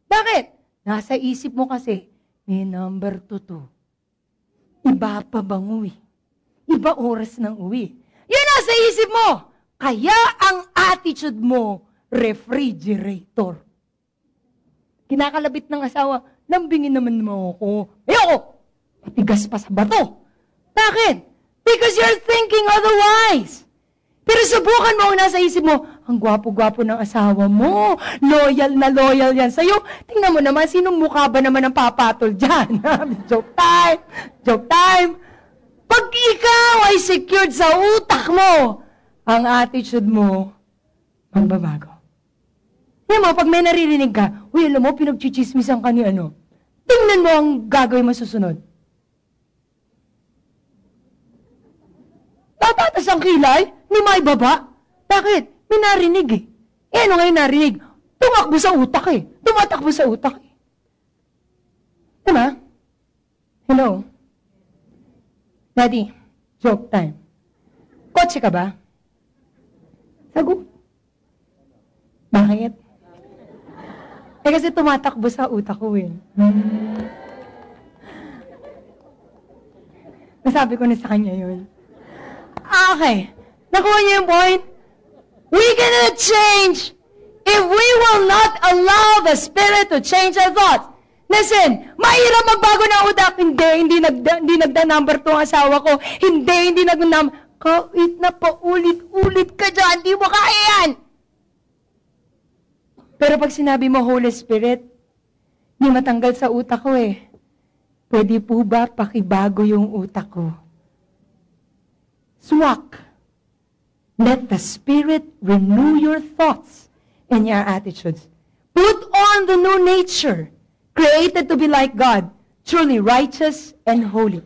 Bakit? Nasa isip mo kasi, may number 2 to. Iba pa bang uwi? Iba oras ng uwi. Yan nasa isip mo. Kaya ang attitude mo, refrigerator. Kinakalabit ng asawa, lambingin naman mo ako. Ayoko! Matigas pa sa bato. Bakit? Because you're thinking otherwise. Pero subukan mo ang nasa isip mo, ang gwapo-gwapo ng asawa mo, loyal na loyal yan sa'yo. Tingnan mo naman, sinong mukha ba naman ang papatol dyan? Joke time! Joke time! Pag ikaw ay secured sa utak mo, ang attitude mo, magbabago. Yan mo, pag may naririnig ka, uy, alam mo, pinagchichismisan ka ni ano. Tingnan mo ang gagawin mo susunod. Tatatas ang kilay, ni may baba. Bakit? May narinig eh. Eh, ano ngayon narinig? Tumakbo sa utak eh. Tumatakbo sa utak eh. Diba? Hello? Daddy, joke time. Kotse ka ba? Sagot. Bakit? Eh kasi tumatakbo sa utak ko eh. Nasabi ko na sa kanya yun. Okay. Nakuha niyo yung point? We cannot change if we will not allow the Spirit to change our thoughts. Listen, mahirap magbago ng utak. Hindi nagda-number 2 ang asawa ko. Hindi nagda-number. Kahit na paulit-ulit ka dyan, di mo kaya yan. Pero pag sinabi mo, Holy Spirit, hindi matanggal sa utak ko eh. Pwede po ba pakibago yung utak ko? Swak. Let the Spirit renew your thoughts and your attitudes. Put on the new nature, created to be like God, truly righteous and holy.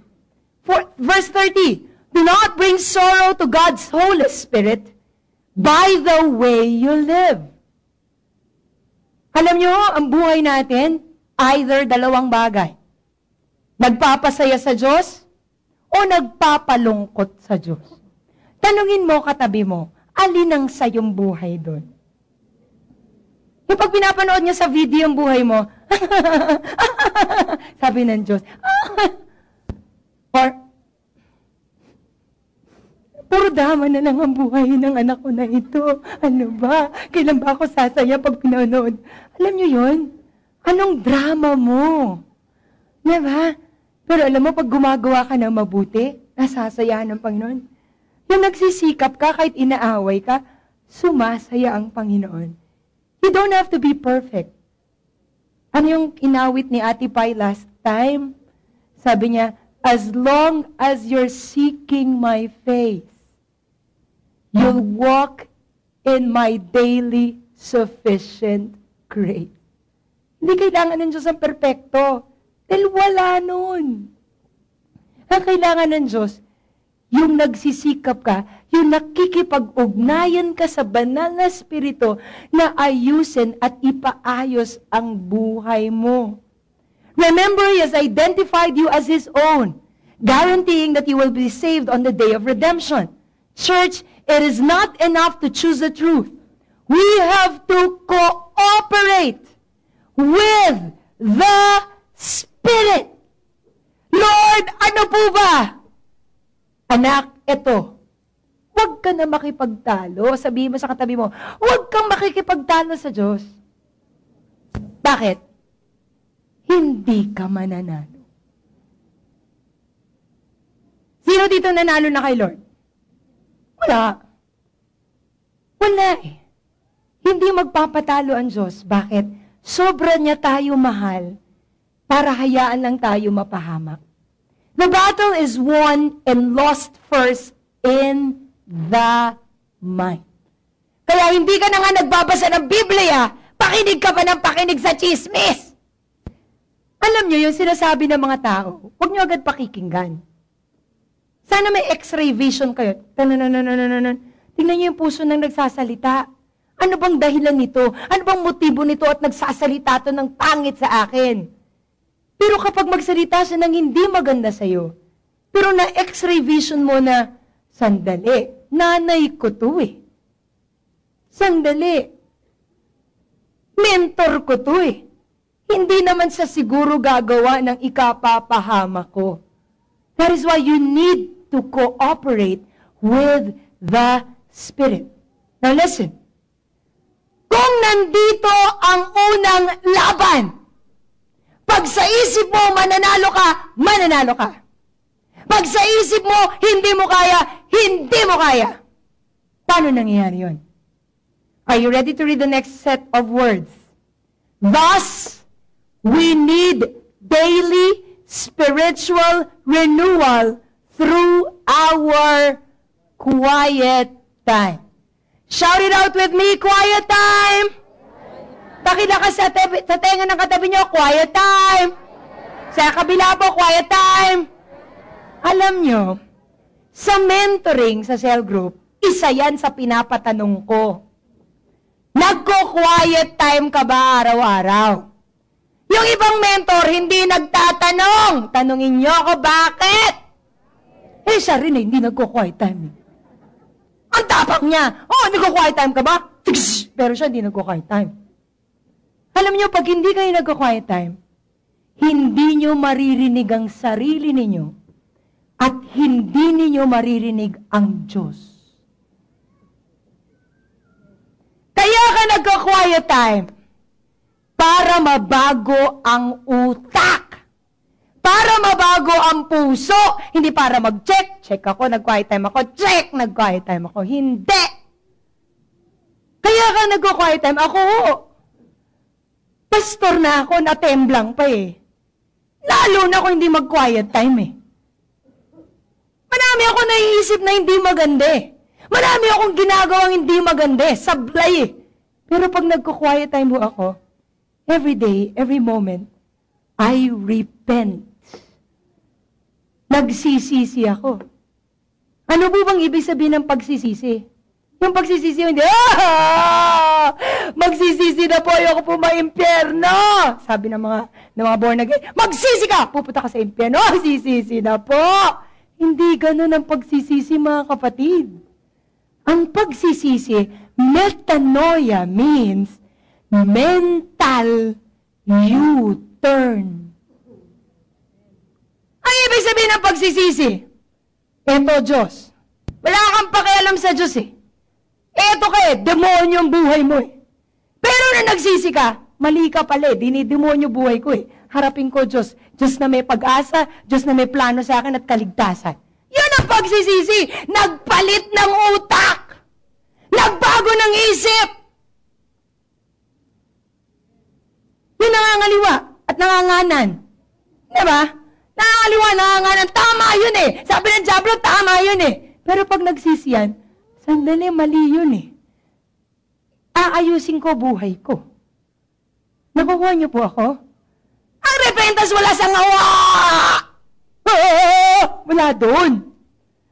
Verse 30, do not bring sorrow to God's Holy Spirit by the way you live. Alam nyo, ang buhay natin, either dalawang bagay. Nagpapasaya sa Diyos o nagpapalungkot sa Diyos. Tanungin mo katabi mo, alin ang sayong buhay doon? Yung pag pinapanood niya sa video yung buhay mo, sabi ng Diyos, or, puro drama na lang ang buhay ng anak ko na ito. Ano ba? Kailan ba ako sasaya pag pinanood? Alam niyo yun? Anong drama mo? Diba? Pero alam mo, pag gumagawa ka ng mabuti, nasasayahan ng Panginoon. Yung nagsisikap ka, kahit inaaway ka, sumasaya ang Panginoon. You don't have to be perfect. Ano yung inawit ni Ate Pai last time? Sabi niya, as long as you're seeking my face, you'll walk in my daily sufficient grace. Hindi kailangan ng Diyos ang perpekto. Dahil wala nun. Ang kailangan ng Diyos, yung nagsisikap ka, yung nakikipag-ugnayan ka sa banal na Espiritu na ayusin at ipaayos ang buhay mo. Remember, He has identified you as His own, guaranteeing that you will be saved on the day of redemption. Church, it is not enough to choose the truth. We have to cooperate with the Spirit. Lord, ano po ba? Anak, eto. Huwag ka na makipagtalo. Sabihin mo sa katabi mo, huwag kang makikipagtalo sa Diyos. Bakit? Hindi ka mananalo. Sino dito nanalo na kay Lord? Wala. Wala eh. Hindi magpapatalo ang Diyos. Bakit? Sobra niya tayo mahal para hayaan lang tayo mapahamak. The battle is won and lost first in the mind. Kaya hindi ka na nga nagbabasa ng Biblia, pakinig ka pa ng pakinig sa chismis. Alam nyo, yung sinasabi ng mga tao, huwag nyo agad pakikinggan. Sana may x-ray vision kayo. Tingnan nyo yung puso ng nagsasalita. Ano bang dahilan nito? Ano bang motibo nito at nagsasalita to ng pangit sa akin? Pero kapag magsalita siya ng hindi maganda sa'yo, pero na x-ray vision mo na, sandali, nanay ko to eh. Sandali, mentor ko to eh. Hindi naman siya siguro gagawa ng ikapapahama ko. That is why you need to cooperate with the Spirit. Now listen, kung nandito ang unang laban, pag sa isip mo, mananalo ka, mananalo ka. Pag sa isip mo, hindi mo kaya, hindi mo kaya. Paano nangyayari yun? Are you ready to read the next set of words? Thus, we need daily spiritual renewal through our quiet time. Shout it out with me, quiet time! Pakilakas sa tenga ng katabi nyo, quiet time. Sa kabila po, quiet time. Alam nyo, sa mentoring sa cell group, isa yan sa pinapatanong ko. Nagko-quiet time ka ba araw-araw? Yung ibang mentor, hindi nagtatanong. Tanungin nyo ako, bakit? Eh, siya rin hindi nagko-quiet time. Ang tapang niya. Oh, nagko-quiet time ka ba? Pero siya hindi nagko-quiet time. Alam niyo, pag hindi kayo nagko-quiet time, hindi niyo maririnig ang sarili ninyo at hindi niyo maririnig ang Diyos. Kaya ka nagko-quiet time para mabago ang utak. Para mabago ang puso. Hindi para mag-check. Check ako, nag-quiet time ako. Check, nag-quiet time ako. Hindi. Kaya ka nagko-quiet time. Ako, pastor na ako, natemblang pa eh. Lalo na kung hindi mag-quiet time eh. Marami ako naiisip na hindi maganda eh. Marami akong ginagawang hindi maganda eh. Sablay eh. Pero pag nagko-quiet time mo ako, every day, every moment, I repent. Nagsisisi ako. Ano po bang ibig sabihin ng pagsisisi? Yung pagsisisi, hindi, magsisisi na po, ayoko po maimpyerno. Sabi ng mga born again, magsisi ka, pupunta ka sa impyerno, sisisi na po. Hindi ganun ang pagsisisi, mga kapatid. Ang pagsisisi, metanoia means mental U-turn. Ang ibig sabihin ng pagsisisi, eto Diyos. Wala kang pakialam sa Diyos eh. Eto ka eh, demonyo ang buhay mo eh. Pero na nagsisi ka, mali ka pala eh, dinidemonyo buhay ko eh. Harapin ko Diyos, Diyos na may pag-asa, Diyos na may plano sa akin at kaligtasan. Yan ang pagsisisi, nagpalit ng utak, nagbago ng isip. Yung nangangaliwa at nanganganan. Diba? Nangangaliwa, nanganganan, tama yun eh. Sabi ng Diablo, tama yun eh. Pero pag nagsisiyan, sandali, mali yun eh. Aayusin ko buhay ko. Nakukuha niyo po ako? Ang repentance wala sa ngawa! Wala doon.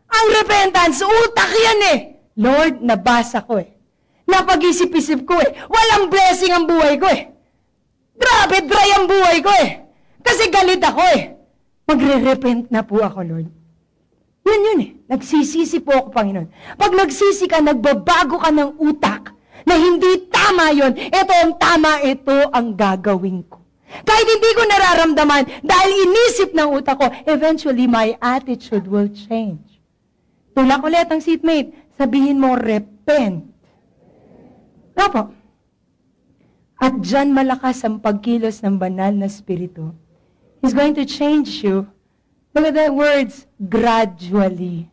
Ang repentance, utak yan eh. Lord, nabasa ko eh. Napag-isip-isip ko eh. Walang blessing ang buhay ko eh. Grabe, dry ang buhay ko eh. Kasi galit ako eh. Magre-repent na po ako, Lord. Yun eh. Nagsisisi po ako, Panginoon. Pag nagsisi ka, nagbabago ka ng utak na hindi tama yon. Ito ang tama, ito ang gagawin ko. Kahit hindi ko nararamdaman, dahil inisip ng utak ko, eventually my attitude will change. Tulak ulit ang seatmate, sabihin mo, repent. Opo. At dyan malakas ang pagkilos ng banal na spirito. He's going to change you. Look at the words, gradually.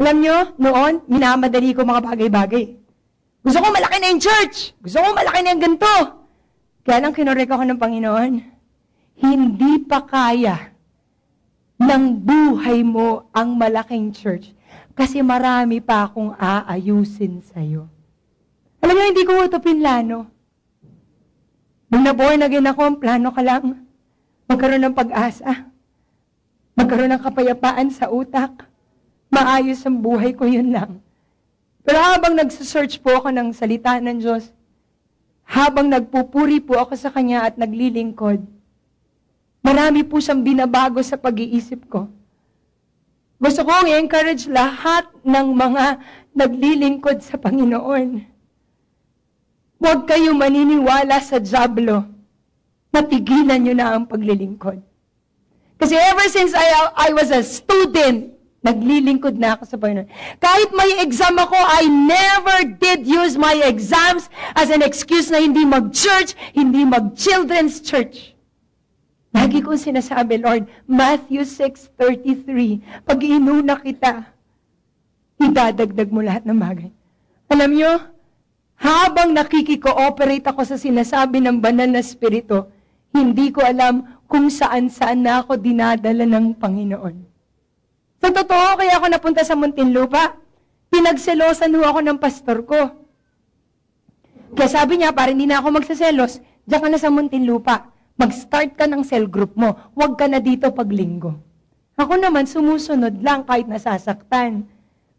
Alam nyo, noon, minamadali ko mga bagay-bagay. Gusto ko malaki na yung church. Gusto ko malaki na yung ganito. Kaya lang kinorek ako ng Panginoon, hindi pa kaya ng buhay mo ang malaking church. Kasi marami pa akong aayusin sa'yo. Alam nyo, hindi ko ito pinlano. Nung na-born again ako, ang plano ka lang, magkaroon ng pag-asa, magkaroon ng kapayapaan sa utak, maayos ang buhay ko, yun lang. Pero habang nagsasearch po ako ng salita ng Diyos, habang nagpupuri po ako sa Kanya at naglilingkod, marami po siyang binabago sa pag-iisip ko. Gusto kong i-encourage lahat ng mga naglilingkod sa Panginoon. Huwag kayo maniniwala sa dyablo. Natigilan nyo na ang paglilingkod. Kasi ever since I was a student, naglilingkod na ako sa Panginoon. Kahit may exam ako, I never did use my exams as an excuse na hindi mag-church, hindi mag-children's church. Lagi kong sinasabi, Lord, Matthew 6:33, pag inuna kita, idadagdag mo lahat ng bagay. Alam nyo, habang nakikiko-operate ako sa sinasabi ng banal na spirito, hindi ko alam kung saan-saan na ako dinadala ng Panginoon. Sa totoo, kaya ako napunta sa Muntinlupa. Pinagselosan ho ako ng pastor ko. Kaya sabi niya, para hindi na ako magsaselos, diyan ka na sa Muntinlupa. Mag-start ka ng cell group mo. Huwag ka na dito pag linggo. Ako naman, sumusunod lang kahit nasasaktan.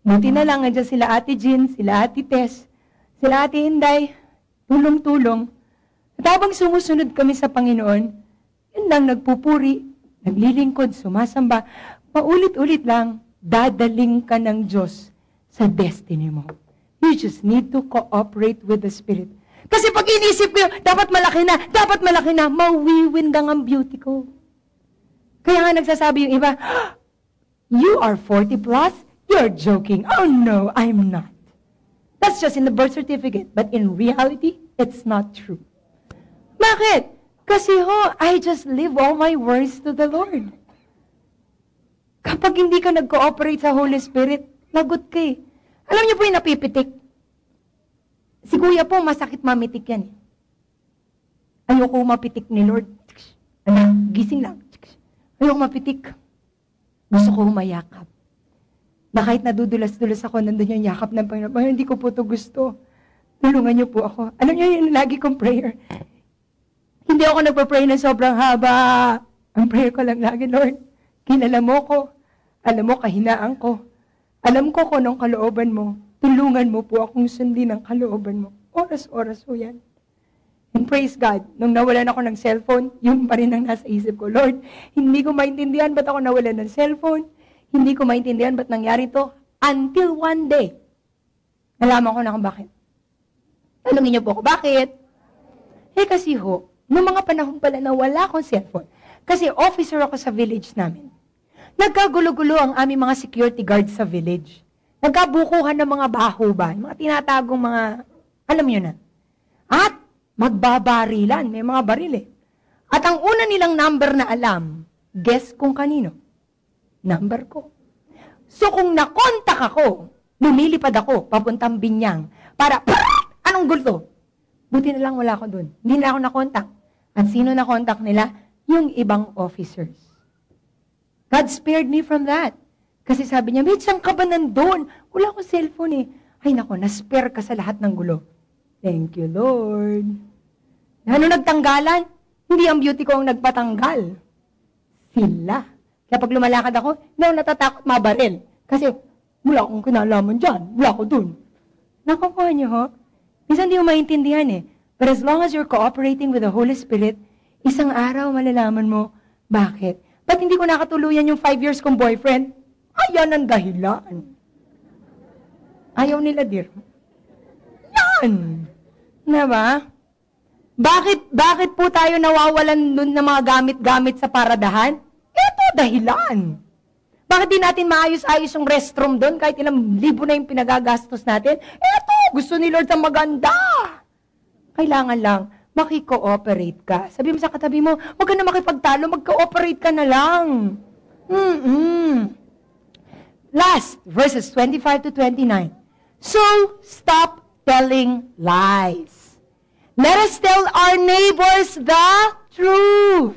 Buti na lang, andyan sila Ate Jean, sila Ate Tess, sila Ate Inday, tulong-tulong. At habang sumusunod kami sa Panginoon, yun lang, nagpupuri, naglilingkod, sumasamba, paulit-ulit lang, dadaling ka ng Diyos sa destiny mo. You just need to cooperate with the Spirit. Kasi pag inisip ko, dapat malaki na, mawiwindang ang beauty ko. Kaya nga nagsasabi yung iba, you are 40 plus? You're joking. Oh no, I'm not. That's just in the birth certificate. But in reality, it's not true. Bakit? Kasi I just live all my words to the Lord. Kapag hindi ka nag-cooperate sa Holy Spirit, lagot ka eh. Alam niyo po yung napipitik. Si Kuya po, masakit mamitik yan. Ayoko mapitik ni Lord. Gising lang. Ayoko mapitik. Gusto ko mayakap. Na kahit nadudulas-dulas ako, nandun yung yakap ng Panginoon. Hindi ko po ito gusto. Tulungan niyo po ako. Alam niyo yung lagi kong prayer. Hindi ako nagpa-pray ng sobrang haba. Ang prayer ko lang lagi, Lord, kilala mo ko. Alam mo kahinaan ko. Alam ko kung anong kalooban mo. Tulungan mo po akong sundin ang kalooban mo. Oras-oras po yan. And praise God, nung nawalan ako ng cellphone, yun pa rin ang nasa isip ko. Lord, hindi ko maintindihan ba't ako nawalan ng cellphone. Hindi ko maintindihan ba't nangyari to. Until one day, nalaman ko na kung bakit. Tanungin niyo po ako, bakit? Kasi noong mga panahon pala na wala akong cellphone, kasi officer ako sa village namin. Nagkagulo-gulo ang aming mga security guards sa village. Nagkabukuhan ng mga baho ba, mga tinatagong mga, alam niyo na. At magbabarilan, may mga baril eh. At ang una nilang number na alam, guess kung kanino? Number ko. So kung nakontak ako, lumilipad ako, papuntang Binyang, para, anong gulto? Buti na lang wala ako dun. Hindi na ako nakontak. At sino nakontak nila? Yung ibang officers. God spared me from that. Kasi sabi niya, Mitch, saan ka ba nandun? Wala akong cellphone eh. Ay nako, na-spare ka sa lahat ng gulo. Thank you, Lord. Ano nagtanggalan? Hindi ang beauty ko ang nagpatanggal. Sila. Kaya pag lumalakad ako, hindi ako natatakot mabaril. Kasi, wala akong kinalaman dyan. Wala ako dun. Nakukuha niyo, ho? Minsan di mo maintindihan eh. But as long as you're cooperating with the Holy Spirit, isang araw malalaman mo, bakit? Ba't hindi ko nakatuluyan yung 5 years kong boyfriend? Ayan ang dahilan. Ayaw nila, dear. Yan. Diba? Bakit po tayo nawawalan nun ng mga gamit-gamit sa paradahan? Ito, dahilan. Bakit di natin maayos-ayos yung restroom doon kahit ilang libo na yung pinagagastos natin? Eto, gusto ni Lord ang maganda. Kailangan lang, makikooperate ka. Sabi mo sa katabi mo, huwag ka na makipagtalo, mag-cooperate ka na lang. Last, verses 25 to 29. So, stop telling lies. Let us tell our neighbors the truth.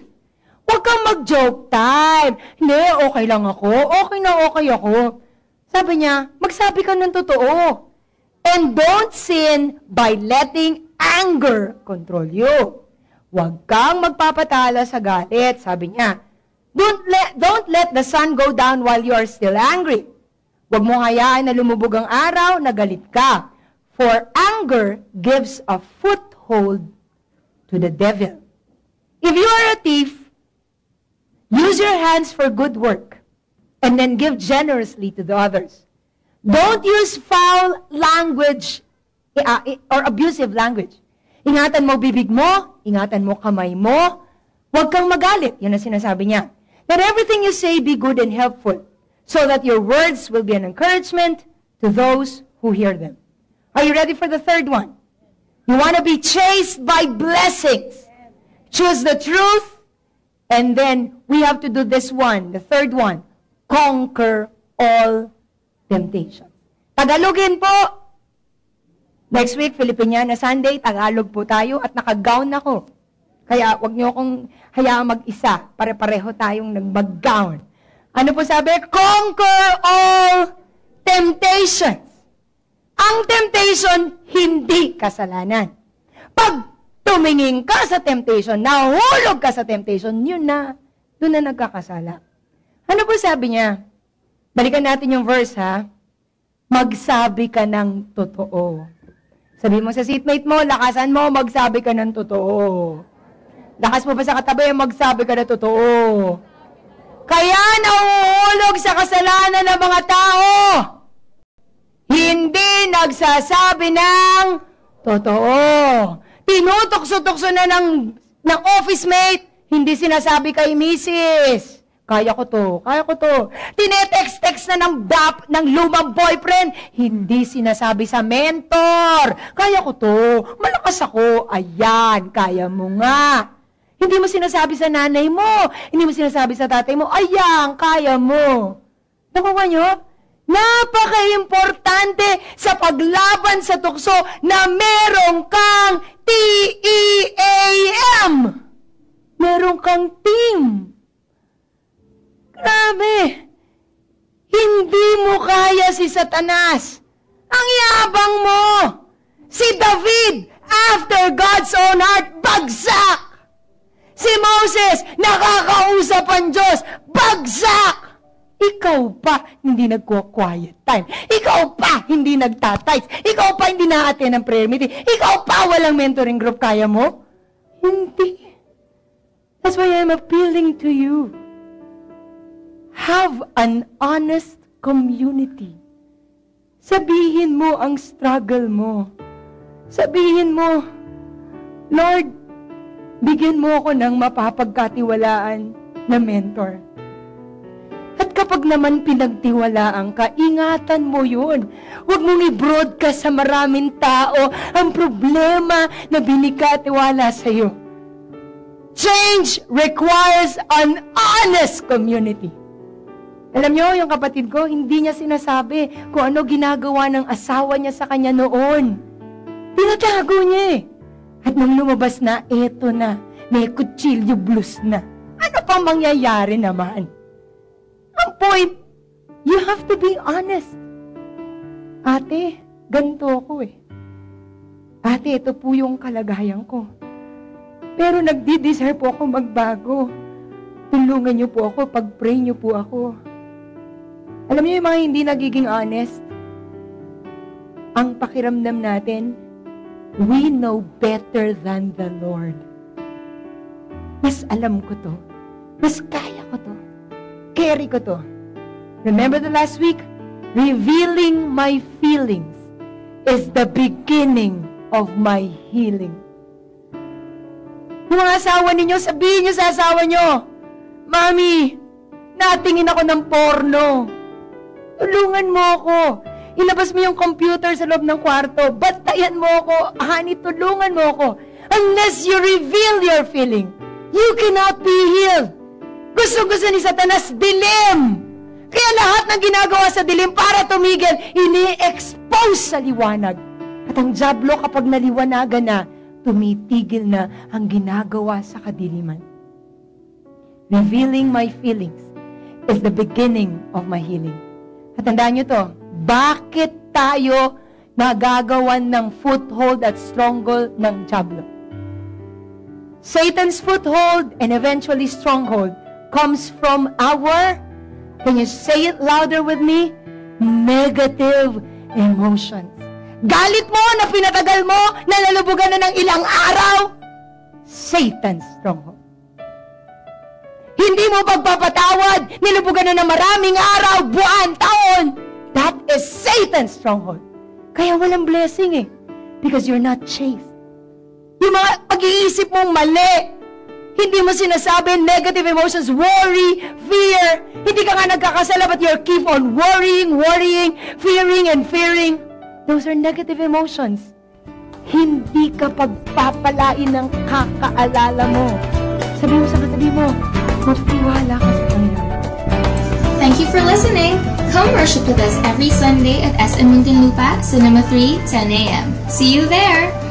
Huwag kang mag-joke time. Hindi, okay lang ako. Okay ako. Sabi niya, magsabi ka ng totoo. And don't sin by letting anger control you. Huwag kang magpapatalo sa galit. Sabi niya, don't let the sun go down while you are still angry. Huwag mo hayaan na lumubog ang araw na galit ka. For anger gives a foothold to the devil. If you are a thief, use your hands for good work, and then give generously to the others. Don't use foul language or abusive language. Ingatan mo bibig mo, ingatan mo kamay mo, huwag kang magalit. Yan ang sinasabi niya. Let everything you say be good and helpful, so that your words will be an encouragement to those who hear them. Are you ready for the third one? You want to be chased by blessings. Choose the truth. And then, we have to do this one, the third one. Conquer all temptation. Tagalogin po. Next week, Filipiniana Sunday, Tagalog po tayo at naka-gown ako. Kaya, wag niyo akong hayaang mag-isa. Pare-pareho tayong nag-gown. Ano po sabi? Conquer all temptations. Ang temptation, hindi kasalanan. Pag tumingin ka sa temptation, nahulog ka sa temptation, yun na, doon na nagkakasala. Ano po sabi niya? Balikan natin yung verse, ha? Magsabi ka ng totoo. Sabi mo sa seatmate mo, lakasan mo, magsabi ka ng totoo. Lakas mo pa sa katabi, magsabi ka ng totoo. Kaya nahuhulog sa kasalanan ng mga tao. Hindi nagsasabi ng totoo. Tinutokso-tokso na ng office mate, hindi sinasabi kay misis. Kaya ko to. Tinetext-text na ng lumang boyfriend, hindi sinasabi sa mentor. Kaya ko to. Malakas ako. Ayan, kaya mo nga. Hindi mo sinasabi sa nanay mo. Hindi mo sinasabi sa tatay mo. Ayan, kaya mo. Nakuha nyo? Napaka-importante sa paglaban sa tukso na merong kang TEAM. Merong kang team. Grabe. Hindi mo kaya si Satanas. Ang yabang mo. Si David, after God's own heart, bagsak. Si Moses, nakakausap ang Diyos, bagsak. Ikaw pa, hindi nagko-quiet time. Ikaw pa, hindi nagtatights. Ikaw pa, hindi na-attend ng prayer meeting. Ikaw pa, walang mentoring group. Kaya mo? Hindi. That's why I'm appealing to you. Have an honest community. Sabihin mo ang struggle mo. Sabihin mo, Lord, bigyan mo ako ng mapapagkatiwalaan na mentor. At kapag naman pinagtiwalaan ka, ingatan mo yun. Huwag mong i-broadcast sa maraming tao ang problema na binikatiwala sa iyo. Change requires an honest community. Alam nyo, yung kapatid ko, hindi niya sinasabi kung ano ginagawa ng asawa niya sa kanya noon. Tinatago niya eh. At nung lumabas na, eto na, may kutsilyo blues na. Ano pang mangyayari naman? Ang point, you have to be honest. Ate, ganito ako eh. Ate, ito po yung kalagayan ko. Pero nagdi-desire po ako magbago. Tulungan niyo po ako, pag-pray niyo po ako. Alam niyo yung mga hindi nagiging honest? Ang pakiramdam natin, we know better than the Lord. Mas alam ko to. Mas kaya ko to. Carry ko to. Remember the last week? Revealing my feelings is the beginning of my healing. Yung mga asawa ninyo, sabihin nyo sa asawa nyo, Mami, natingin ako ng porno. Tulungan mo ako. Ilabas mo yung computer sa loob ng kwarto. Bantayan mo ako. Honey, tulungan mo ako. Unless you reveal your feeling, you cannot be healed. Gusto-gusto ni Satanas, dilim. Kaya lahat ng ginagawa sa dilim para tumigil, ini-expose sa liwanag. At ang diablo kapag naliwanagan na, tumitigil na ang ginagawa sa kadiliman. Revealing my feelings is the beginning of my healing. At tandaan nyo to, bakit tayo nagagawan ng foothold at stronghold ng diablo? Satan's foothold and eventually stronghold comes from our, can you say it louder with me? Negative emotions. Galit mo na pinatagal mo, nalulubugan na ng ilang araw, Satan's stronghold. Hindi mo pagpapatawad, nilubugan na ng maraming araw, buwan, taon, that is Satan's stronghold. Kaya walang blessing because you're not chaste. Yung mga pag-iisip mong mali, hindi mo sinasabi, negative emotions, worry, fear. Hindi ka nga nagkakasala, but you keep on worrying, fearing, and fearing. Those are negative emotions. Hindi ka pagpapalain ng kakaalala mo. Sabi mo sa katabi mo, magtiwala ka sa Panginoon. Thank you for listening. Come worship with us every Sunday at SM Muntinlupa, Cinema 3, 10 a.m. See you there!